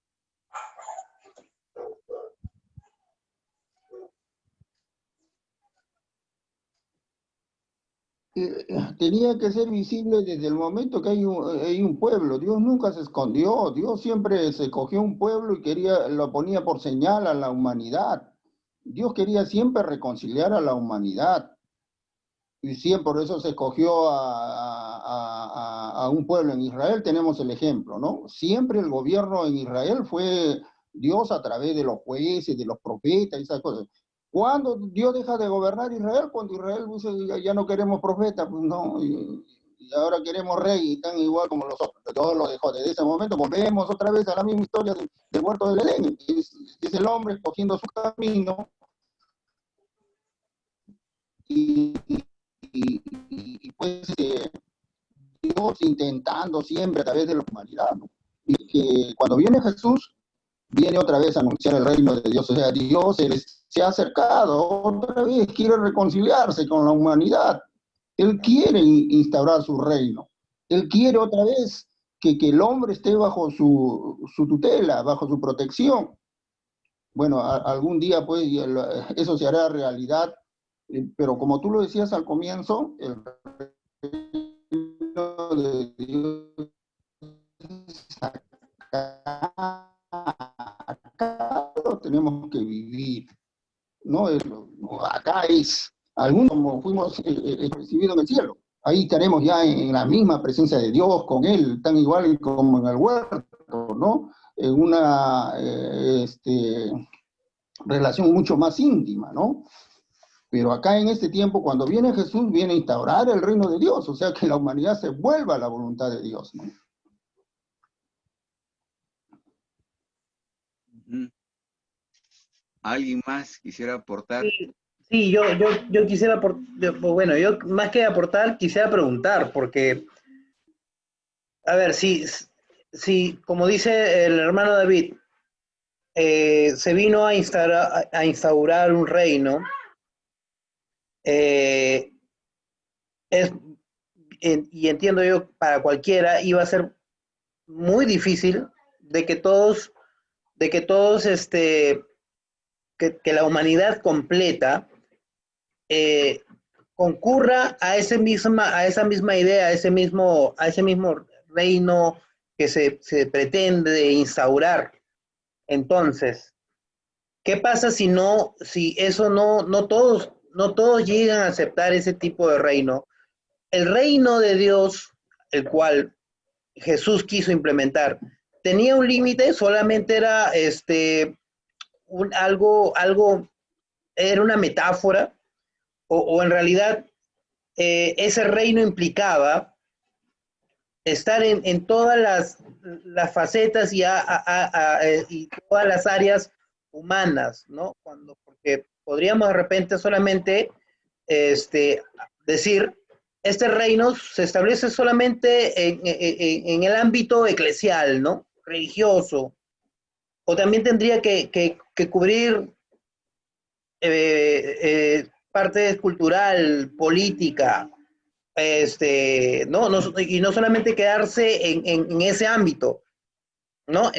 Tenía que ser visible desde el momento que hay un pueblo. Dios nunca se escondió. Dios siempre se cogió un pueblo y lo ponía por señal a la humanidad. Dios quería siempre reconciliar a la humanidad. Y siempre por eso se escogió a un pueblo en Israel. Tenemos el ejemplo, ¿no? Siempre el gobierno en Israel fue Dios a través de los jueces, de los profetas y esas cosas. ¿Cuándo Dios deja de gobernar Israel? Cuando Israel dice, ya no queremos profetas, pues no, y ahora queremos rey, y están igual como los otros. Dios lo dejó. Desde ese momento volvemos otra vez a la misma historia del huerto del Edén. Es el hombre escogiendo su camino y pues Dios intentando siempre a través de la humanidad, ¿no? Y que cuando viene Jesús, viene otra vez a anunciar el reino de Dios. O sea, Dios se ha acercado otra vez, quiere reconciliarse con la humanidad. Él quiere instaurar su reino. Él quiere otra vez que el hombre esté bajo su tutela, bajo su protección. Bueno, algún día pues eso se hará realidad, pero como tú lo decías al comienzo, el reino de Dios acá lo tenemos que vivir, ¿no? Acá es, algunos como fuimos recibidos en el cielo, ahí estaremos ya en la misma presencia de Dios, con Él, tan igual como en el huerto, ¿no? En una relación mucho más íntima, ¿no? Pero acá en este tiempo, cuando viene Jesús, viene a instaurar el reino de Dios, o sea que la humanidad se vuelva a la voluntad de Dios, ¿no? ¿Alguien más quisiera aportar? Sí, yo quisiera aportar, bueno, yo más que aportar, quisiera preguntar, porque, a ver, si como dice el hermano David, se vino a instaurar un reino, y entiendo yo, para cualquiera iba a ser muy difícil de que todos, que la humanidad completa concurra a esa misma idea, a ese mismo reino que se pretende instaurar. Entonces, ¿qué pasa si eso no todos llegan a aceptar ese tipo de reino? El reino de Dios, el cual Jesús quiso implementar, tenía un límite, solamente era era una metáfora, o en realidad ese reino implicaba estar en todas las facetas y todas las áreas humanas, ¿no? Porque podríamos de repente solamente decir, este reino se establece solamente en el ámbito eclesial, ¿no? Religioso, o también tendría que cubrir parte cultural, política, y no solamente quedarse en ese ámbito, ¿no?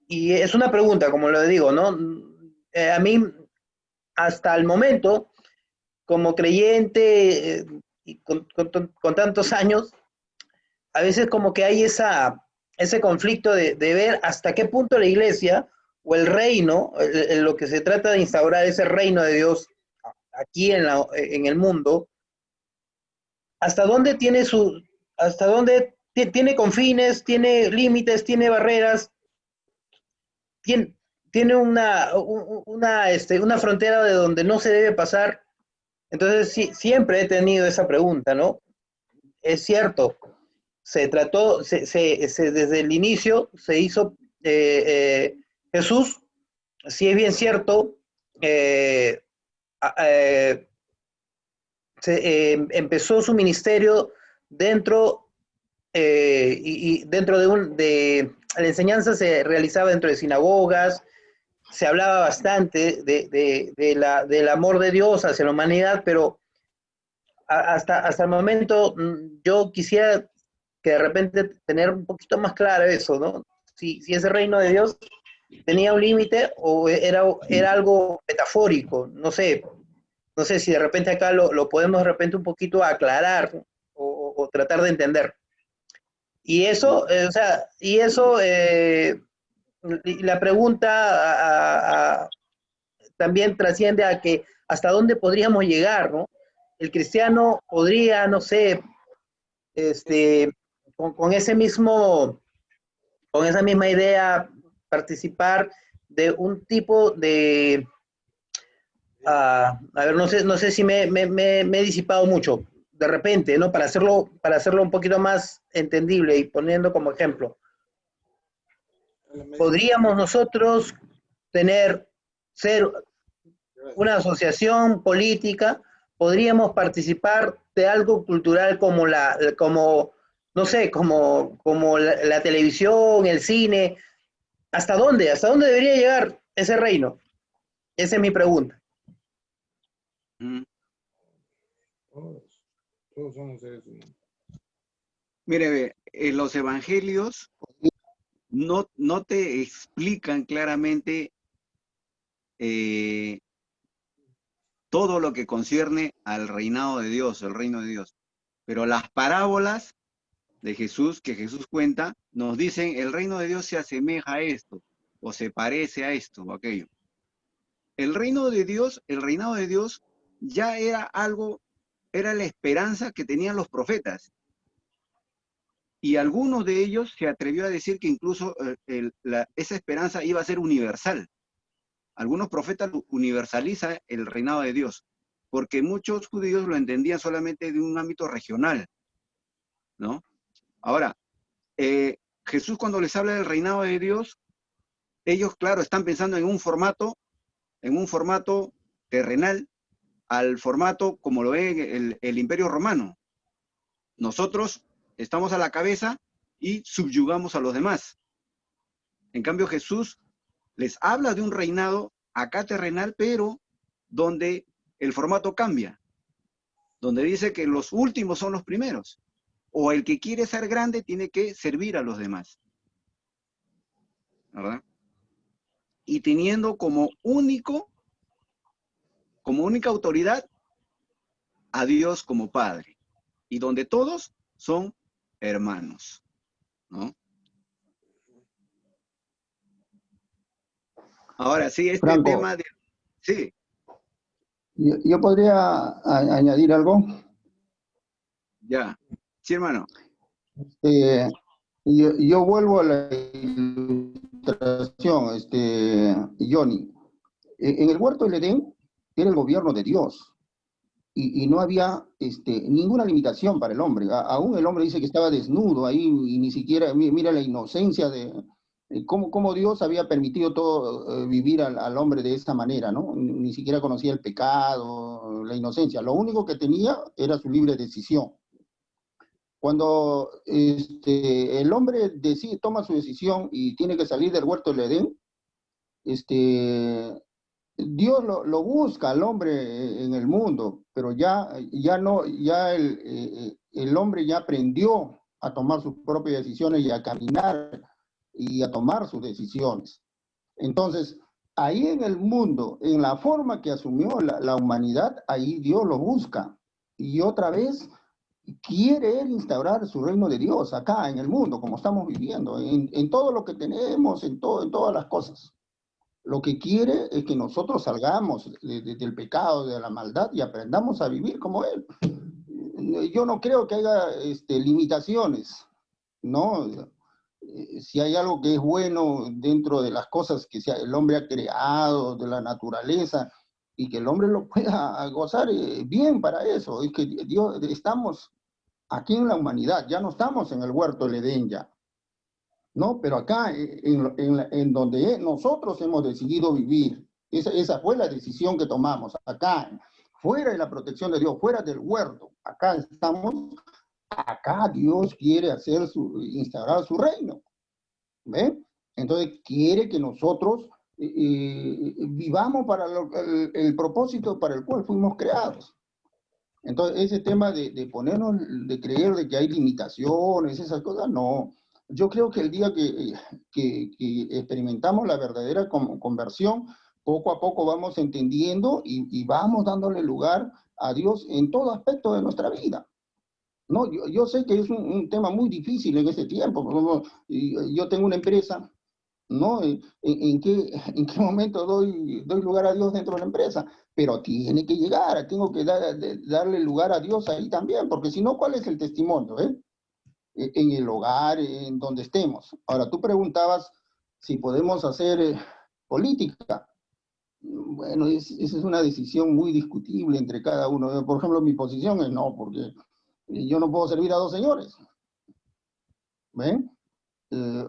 Y es una pregunta, como lo digo, ¿no? a mí, hasta el momento, como creyente y con tantos años, a veces como que hay ese conflicto de ver hasta qué punto la iglesia o el reino, lo que se trata de instaurar ese reino de Dios aquí en el mundo, hasta dónde tiene confines, tiene límites, tiene barreras, tiene una frontera de donde no se debe pasar. Entonces, sí, siempre he tenido esa pregunta, ¿no? Es cierto, se trató, desde el inicio se hizo Jesús, sí es bien cierto, empezó su ministerio dentro, y dentro de la enseñanza se realizaba dentro de sinagogas, se hablaba bastante del amor de Dios hacia la humanidad, pero hasta el momento yo quisiera que de repente tener un poquito más claro eso, ¿no? Si ese reino de Dios tenía un límite o era algo metafórico, no sé si de repente acá lo podemos de repente un poquito aclarar o tratar de entender. Y eso, la pregunta también trasciende a que hasta dónde podríamos llegar, ¿no? El cristiano podría, no sé, con esa misma idea, participar de un tipo de, a ver, no sé si me he disipado mucho, de repente, ¿no? Para hacerlo un poquito más entendible y poniendo como ejemplo. ¿Podríamos nosotros ser una asociación política? ¿Podríamos participar de algo cultural como no sé, como la televisión, el cine? ¿Hasta dónde? ¿Hasta dónde debería llegar ese reino? Esa es mi pregunta. Todos somos seres humanos. Mire, los evangelios no te explican claramente todo lo que concierne al reinado de Dios, el reino de Dios. Pero las parábolas de Jesús, que Jesús cuenta, nos dicen, el reino de Dios se asemeja a esto, o se parece a esto, o aquello. El reinado de Dios ya era algo, era la esperanza que tenían los profetas. Y algunos de ellos se atrevió a decir que incluso esa esperanza iba a ser universal. Algunos profetas universalizan el reinado de Dios, porque muchos judíos lo entendían solamente de un ámbito regional, ¿no? Ahora, Jesús cuando les habla del reinado de Dios, ellos, claro, están pensando en un formato terrenal, al formato como lo ve el Imperio Romano. Nosotros estamos a la cabeza y subyugamos a los demás. En cambio, Jesús les habla de un reinado acá terrenal, pero donde el formato cambia, donde dice que los últimos son los primeros, o el que quiere ser grande tiene que servir a los demás, ¿verdad? Y teniendo como única autoridad a Dios como Padre, y donde todos son hermanos, ¿no? Ahora sí, este Franco, tema de... Sí. ¿Yo podría añadir algo? Ya. Sí, hermano. Yo vuelvo a la ilustración, Johnny. En el huerto del Edén era el gobierno de Dios y no había ninguna limitación para el hombre. Aún el hombre dice que estaba desnudo ahí y ni siquiera, mira la inocencia de cómo Dios había permitido todo vivir al hombre de esta manera, ¿no? Ni siquiera conocía el pecado, la inocencia. Lo único que tenía era su libre decisión. Cuando el hombre toma su decisión y tiene que salir del huerto del Edén, Dios lo busca al hombre en el mundo, pero el hombre ya aprendió a tomar sus propias decisiones y a caminar y a tomar sus decisiones. Entonces, ahí en el mundo, en la forma que asumió la humanidad, ahí Dios lo busca. Y otra vez quiere él instaurar su reino de Dios acá en el mundo, como estamos viviendo, en todo lo que tenemos, en todas las cosas. Lo que quiere es que nosotros salgamos del pecado, de la maldad y aprendamos a vivir como Él. Yo no creo que haya limitaciones, ¿no? Si hay algo que es bueno dentro de las cosas que el hombre ha creado, de la naturaleza, y que el hombre lo pueda gozar, bien para eso. Es que Dios, estamos aquí en la humanidad, ya no estamos en el huerto del Edén ya, ¿no? Pero acá, en donde nosotros hemos decidido vivir, esa fue la decisión que tomamos, acá, fuera de la protección de Dios, fuera del huerto, acá estamos, acá Dios quiere instaurar su reino, ¿ve? Entonces quiere que nosotros vivamos para el propósito para el cual fuimos creados. Entonces, ese tema de ponernos, de creer de que hay limitaciones, esas cosas, no. Yo creo que el día que experimentamos la verdadera conversión, poco a poco vamos entendiendo y vamos dándole lugar a Dios en todo aspecto de nuestra vida. No, yo sé que es un tema muy difícil en este tiempo. Yo tengo una empresa, ¿no? ¿En qué momento doy lugar a Dios dentro de la empresa? Pero tiene que llegar, tengo que darle lugar a Dios ahí también, porque si no, ¿cuál es el testimonio? En el hogar, en donde estemos. Ahora, tú preguntabas si podemos hacer política. Bueno, esa es una decisión muy discutible entre cada uno. Por ejemplo, mi posición es no, porque yo no puedo servir a dos señores. ¿Ven?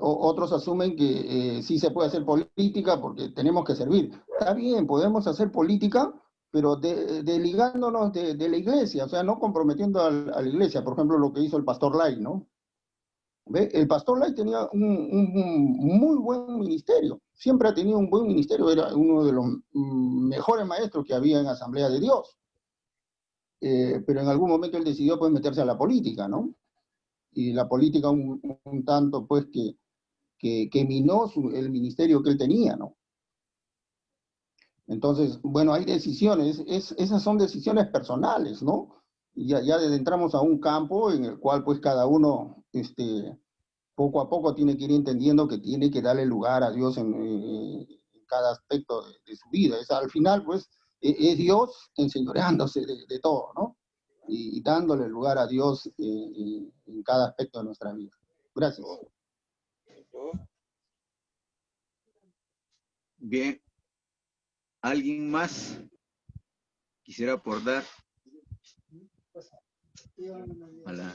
Otros asumen que sí se puede hacer política porque tenemos que servir. Está bien, podemos hacer política, pero desligándonos de la iglesia, o sea, no comprometiendo a la iglesia. Por ejemplo, lo que hizo el pastor Lai, ¿no? ¿Ve? El pastor Lai tenía un muy buen ministerio, siempre ha tenido un buen ministerio, era uno de los mejores maestros que había en Asamblea de Dios. Pero en algún momento él decidió pues meterse a la política, ¿no? Y la política un tanto pues que minó el ministerio que él tenía, ¿no? Entonces, bueno, hay decisiones, esas son decisiones personales, ¿no? Y ya entramos a un campo en el cual pues cada uno, poco a poco tiene que ir entendiendo que tiene que darle lugar a Dios en cada aspecto de su vida. Al final, pues, es Dios enseñoreándose de todo, ¿no? Y dándole lugar a Dios en cada aspecto de nuestra vida. Gracias. Bien, ¿alguien más quisiera aportar? Hola.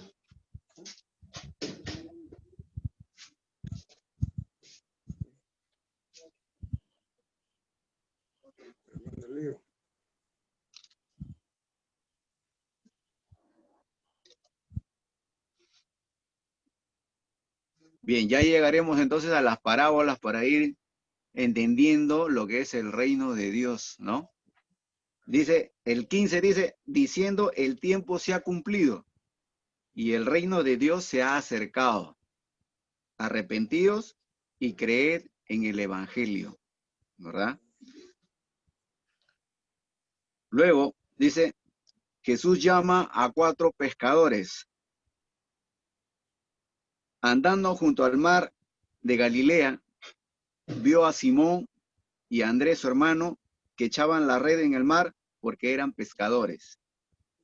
Bien, ya llegaremos entonces a las parábolas para ir entendiendo lo que es el reino de Dios, ¿no? Dice, el 15 dice, diciendo, el tiempo se ha cumplido y el reino de Dios se ha acercado. Arrepentíos y creed en el evangelio, ¿verdad? Luego dice, Jesús llama a 4 pescadores. Andando junto al mar de Galilea, vio a Simón y a Andrés, su hermano, que echaban la red en el mar porque eran pescadores.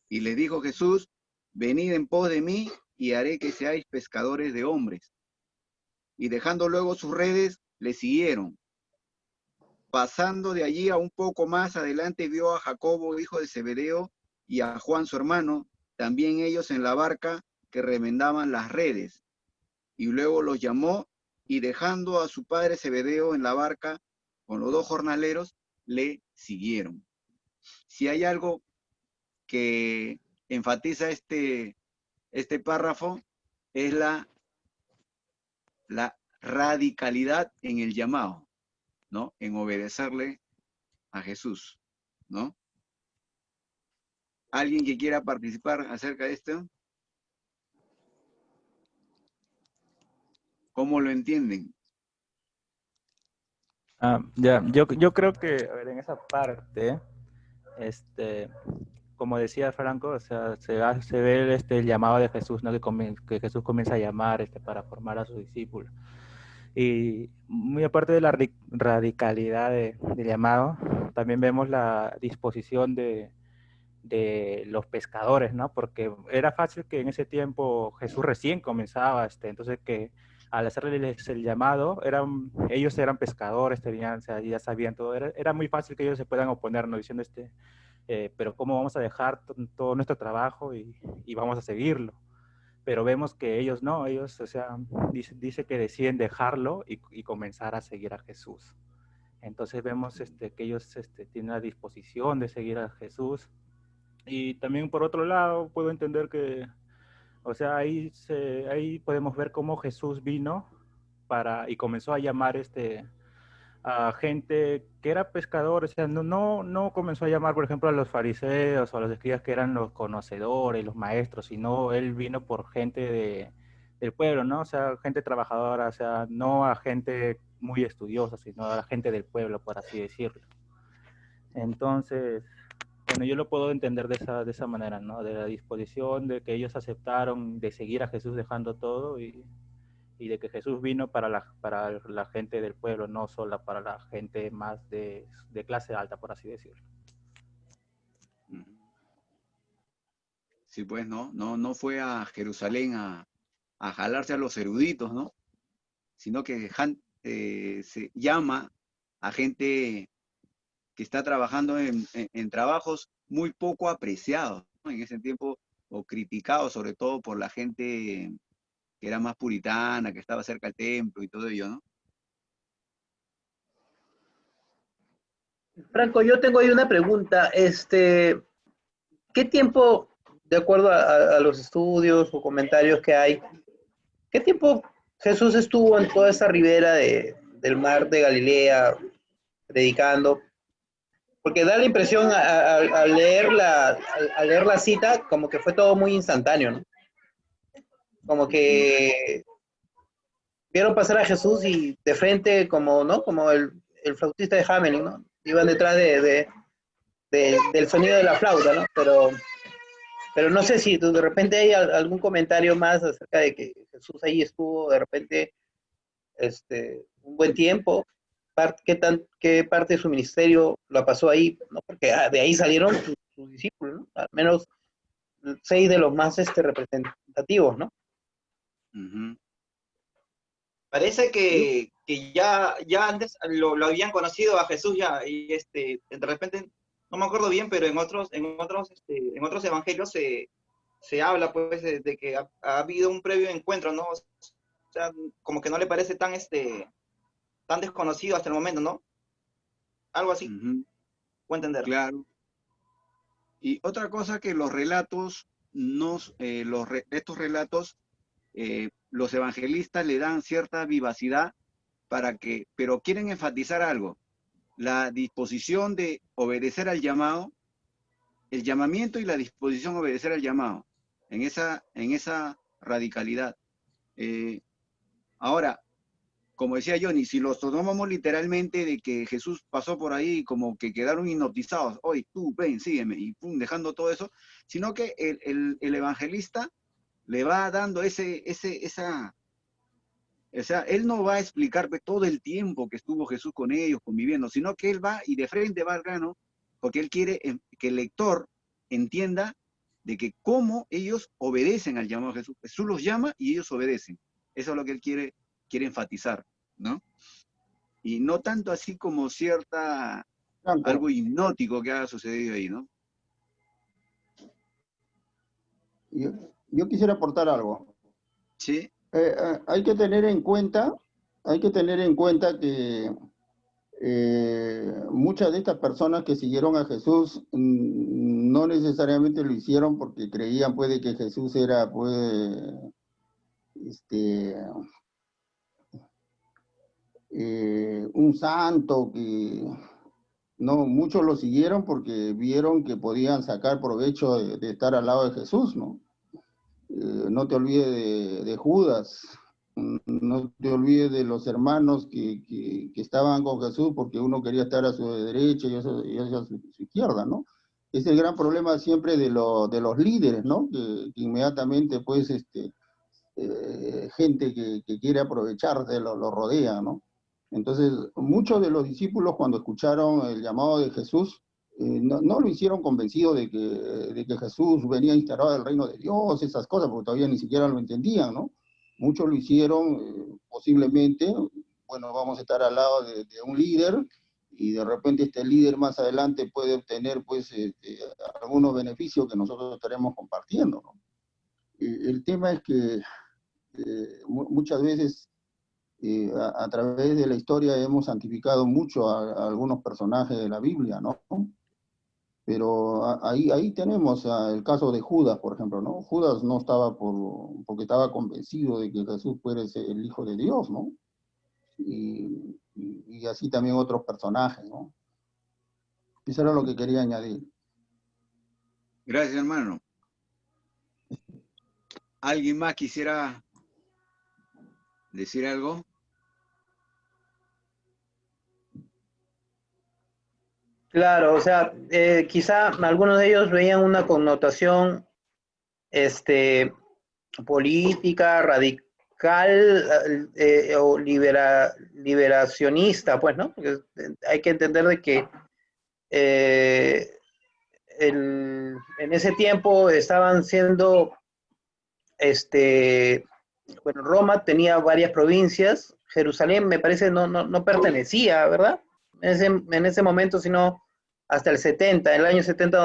Y les dijo Jesús, venid en pos de mí y haré que seáis pescadores de hombres. Y dejando luego sus redes, le siguieron. Pasando de allí a un poco más adelante, vio a Jacobo, hijo de Zebedeo, y a Juan, su hermano, también ellos en la barca que remendaban las redes. Y luego los llamó, y dejando a su padre Zebedeo en la barca con los 2 jornaleros, le siguieron. Si hay algo que enfatiza este párrafo, es la radicalidad en el llamado, ¿no? En obedecerle a Jesús, ¿no? ¿Alguien que quiera participar acerca de esto? ¿Cómo lo entienden? Ya, yo creo que, a ver, en esa parte, este, como decía Franco, o sea, se ve el llamado de Jesús, ¿no? Que Jesús comienza a llamar para formar a sus discípulos. Y muy aparte de la radicalidad del llamado, también vemos la disposición de los pescadores, ¿no? Porque era fácil que en ese tiempo Jesús recién comenzaba, entonces que al hacerles el llamado, ellos eran pescadores, tenían, o sea, ya sabían todo, era muy fácil que ellos se puedan oponer, ¿no? Diciendo, pero ¿cómo vamos a dejar todo nuestro trabajo y vamos a seguirlo? Pero vemos que ellos no, ellos, o sea, dice que deciden dejarlo y comenzar a seguir a Jesús. Entonces vemos que ellos tienen la disposición de seguir a Jesús. Y también por otro lado puedo entender que, o sea, ahí podemos ver cómo Jesús vino y comenzó a llamar a gente que era pescador, o sea, no comenzó a llamar, por ejemplo, a los fariseos o a los escribas que eran los conocedores, los maestros, sino él vino por gente del pueblo, ¿no? O sea, gente trabajadora, o sea, no a gente muy estudiosa, sino a la gente del pueblo, por así decirlo. Entonces, bueno, yo lo puedo entender de esa manera, ¿no? De la disposición de que ellos aceptaron de seguir a Jesús dejando todo y de que Jesús vino para la gente del pueblo, no solo para la gente más de clase alta, por así decirlo. Sí, pues no fue a Jerusalén a jalarse a los eruditos, ¿no? Sino que se llama a gente que está trabajando en trabajos muy poco apreciados, ¿no? En ese tiempo, o criticados sobre todo por la gente que era más puritana, que estaba cerca del templo y todo ello, ¿no? Franco, yo tengo ahí una pregunta. ¿Qué tiempo, de acuerdo a los estudios o comentarios que hay, qué tiempo Jesús estuvo en toda esa ribera del mar de Galilea predicando? Porque da la impresión al leer la cita como que fue todo muy instantáneo, ¿no? Como que vieron pasar a Jesús y de frente como, ¿no? Como el flautista de Hamelin, ¿no? Iban detrás del sonido de la flauta, ¿no? Pero no sé si de repente hay algún comentario más acerca de que Jesús ahí estuvo de repente un buen tiempo, qué parte de su ministerio lo pasó ahí, ¿no? Porque de ahí salieron sus discípulos, ¿no? Al menos 6 de los más representativos, ¿no? Parece que ya antes lo habían conocido a Jesús ya, y de repente, no me acuerdo bien, pero en otros evangelios se habla pues de que ha habido un previo encuentro, ¿no? O sea, como que no le parece tan desconocido hasta el momento, ¿no? Algo así. Puedo entender. Claro. Y otra cosa que los relatos, estos relatos, los evangelistas le dan cierta vivacidad pero quieren enfatizar algo, la disposición de obedecer al llamado, el llamamiento y la disposición a obedecer al llamado, en esa radicalidad. Ahora, como decía Johnny, si los tomamos literalmente de que Jesús pasó por ahí como que quedaron hipnotizados, oye, tú, ven, sígueme, y pum, dejando todo eso, sino que el evangelista le va dando o sea, él no va a explicar todo el tiempo que estuvo Jesús con ellos, conviviendo, sino que él va y de frente va al grano, porque él quiere que el lector entienda de que cómo ellos obedecen al llamado de Jesús. Jesús los llama y ellos obedecen. Eso es lo que él quiere enfatizar, ¿no? Y no tanto así como algo hipnótico que haya sucedido ahí, ¿no? Yo quisiera aportar algo. Sí. Hay que tener en cuenta que muchas de estas personas que siguieron a Jesús no necesariamente lo hicieron porque creían pues de que Jesús era pues un santo, que no, muchos lo siguieron porque vieron que podían sacar provecho de estar al lado de Jesús, ¿no? No te olvides de Judas, No te olvides de los hermanos que estaban con Jesús porque uno quería estar a su derecha y a su izquierda, ¿no? Es el gran problema siempre de los líderes, ¿no? Que inmediatamente, pues, gente que quiere aprovecharse lo rodea, ¿no? Entonces, muchos de los discípulos cuando escucharon el llamado de Jesús, no lo hicieron convencido de que Jesús venía a instaurar el reino de Dios, esas cosas, porque todavía ni siquiera lo entendían, ¿no? Muchos lo hicieron posiblemente, bueno, vamos a estar al lado de un líder, y de repente este líder más adelante puede obtener, pues, algunos beneficios que nosotros estaremos compartiendo, ¿no? El tema es que muchas veces a través de la historia hemos santificado mucho a algunos personajes de la Biblia, ¿no? Pero ahí tenemos el caso de Judas, por ejemplo, ¿no? Judas no estaba porque estaba convencido de que Jesús fuera el Hijo de Dios, ¿no? Y así también otros personajes, ¿no? Eso era lo que quería añadir. Gracias, hermano. ¿Alguien más quisiera decir algo? Claro, o sea, quizá algunos de ellos veían una connotación política, radical o liberacionista, pues, ¿no? Porque hay que entender de que en ese tiempo estaban siendo, bueno, Roma tenía varias provincias, Jerusalén me parece no pertenecía, ¿verdad? En ese momento, sino hasta el 70, el año 70,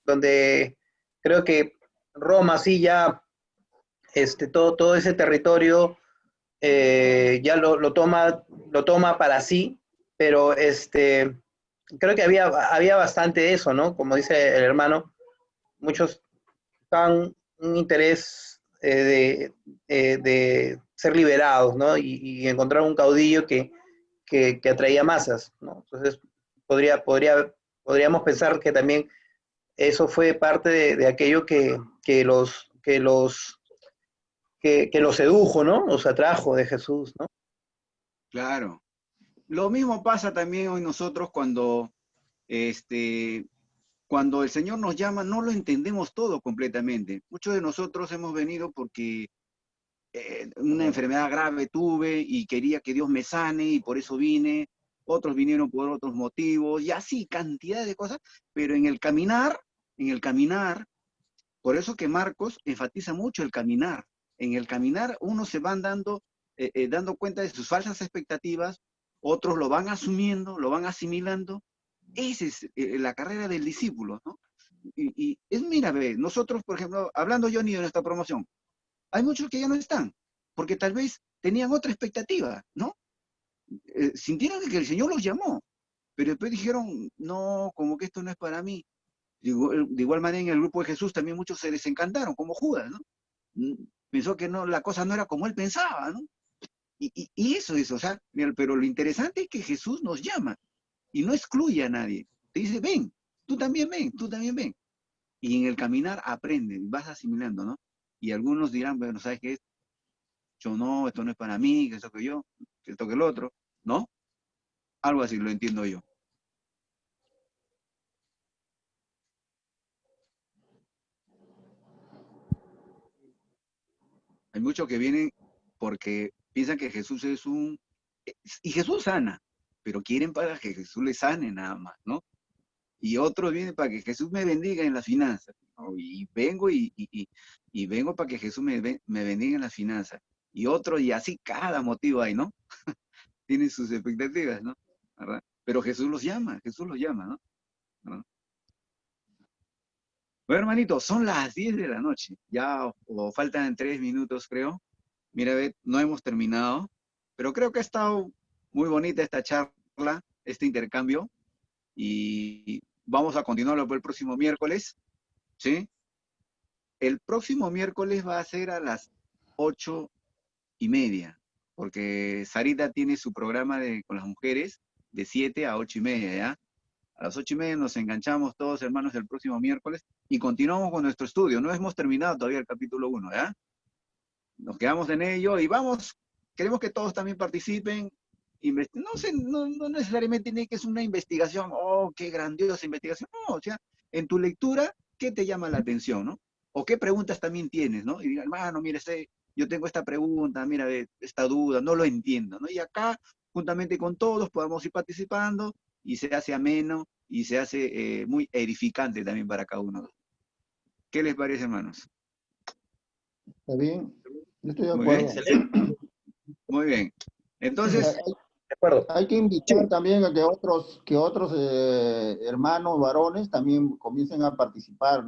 donde creo que Roma sí ya, todo ese territorio ya lo toma para sí, pero creo que había bastante de eso, ¿no? Como dice el hermano, muchos estaban un interés de ser liberados, ¿no? Y encontrar un caudillo que atraía masas, ¿no? Entonces, podríamos pensar que también eso fue parte de aquello que los sedujo, ¿no? Los atrajo de Jesús, ¿no? Claro. Lo mismo pasa también hoy nosotros cuando cuando el Señor nos llama, no lo entendemos todo completamente. Muchos de nosotros hemos venido porque una enfermedad grave tuve y quería que Dios me sane y por eso vine. Otros vinieron por otros motivos y así, cantidad de cosas. Pero en el caminar, por eso que Marcos enfatiza mucho el caminar. En el caminar uno se van dando cuenta de sus falsas expectativas, otros lo van asumiendo, lo van asimilando. Esa es la carrera del discípulo, ¿no? Y es, mira, ve, nosotros, por ejemplo, hablando, Johnny, de nuestra promoción, hay muchos que ya no están, porque tal vez tenían otra expectativa, ¿no? Sintieron que el Señor los llamó, pero después dijeron, no, como que esto no es para mí. De igual manera, en el grupo de Jesús también muchos se desencantaron, como Judas, ¿no? Pensó que no, la cosa no era como él pensaba, ¿no? Y eso es, o sea, mira, pero lo interesante es que Jesús nos llama y no excluye a nadie. Te dice, ven, tú también ven, tú también ven. Y en el caminar aprenden, vas asimilando, ¿no? Y algunos dirán, bueno, ¿sabes qué? Yo no, esto no es para mí, que esto que yo, que esto que el otro, ¿no? Algo así lo entiendo yo. Hay muchos que vienen porque piensan que Jesús es un... Y Jesús sana, pero quieren para que Jesús les sane nada más, ¿no? Y otros vienen para que Jesús me bendiga en las finanzas, ¿no? Y vengo y vengo para que Jesús me bendiga en las finanzas. Y otros, y así cada motivo hay, ¿no? Tienen sus expectativas, ¿no? ¿Verdad? Pero Jesús los llama, ¿no? ¿Verdad? Bueno, hermanito, son las 10 de la noche. Ya o faltan 3 minutos, creo. Mira, no hemos terminado, pero creo que ha estado muy bonita esta charla, este intercambio, y vamos a continuarlo por el próximo miércoles, ¿sí? El próximo miércoles va a ser a las 8:30, porque Sarita tiene su programa con las mujeres de 7 a 8:30, ¿ya? A las 8:30 nos enganchamos todos, hermanos, el próximo miércoles y continuamos con nuestro estudio. No hemos terminado todavía el capítulo 1, ¿ya? nos quedamos en ello y vamos, queremos que todos también participen. No sé, no necesariamente tiene que ser una investigación, oh, qué grandiosa investigación. No, o sea, en tu lectura, ¿qué te llama la atención, no? O qué preguntas también tienes, ¿no? Y diga, hermano, mire, yo tengo esta pregunta, mira, esta duda, no lo entiendo, ¿no? Y acá, juntamente con todos, podemos ir participando y se hace ameno y se hace muy edificante también para cada uno. ¿Qué les parece, hermanos? ¿Está bien? Yo estoy de Muy bien, acuerdo. excelente. Muy bien. Entonces, De acuerdo. Hay que invitar también a que otros hermanos varones también comiencen a participar.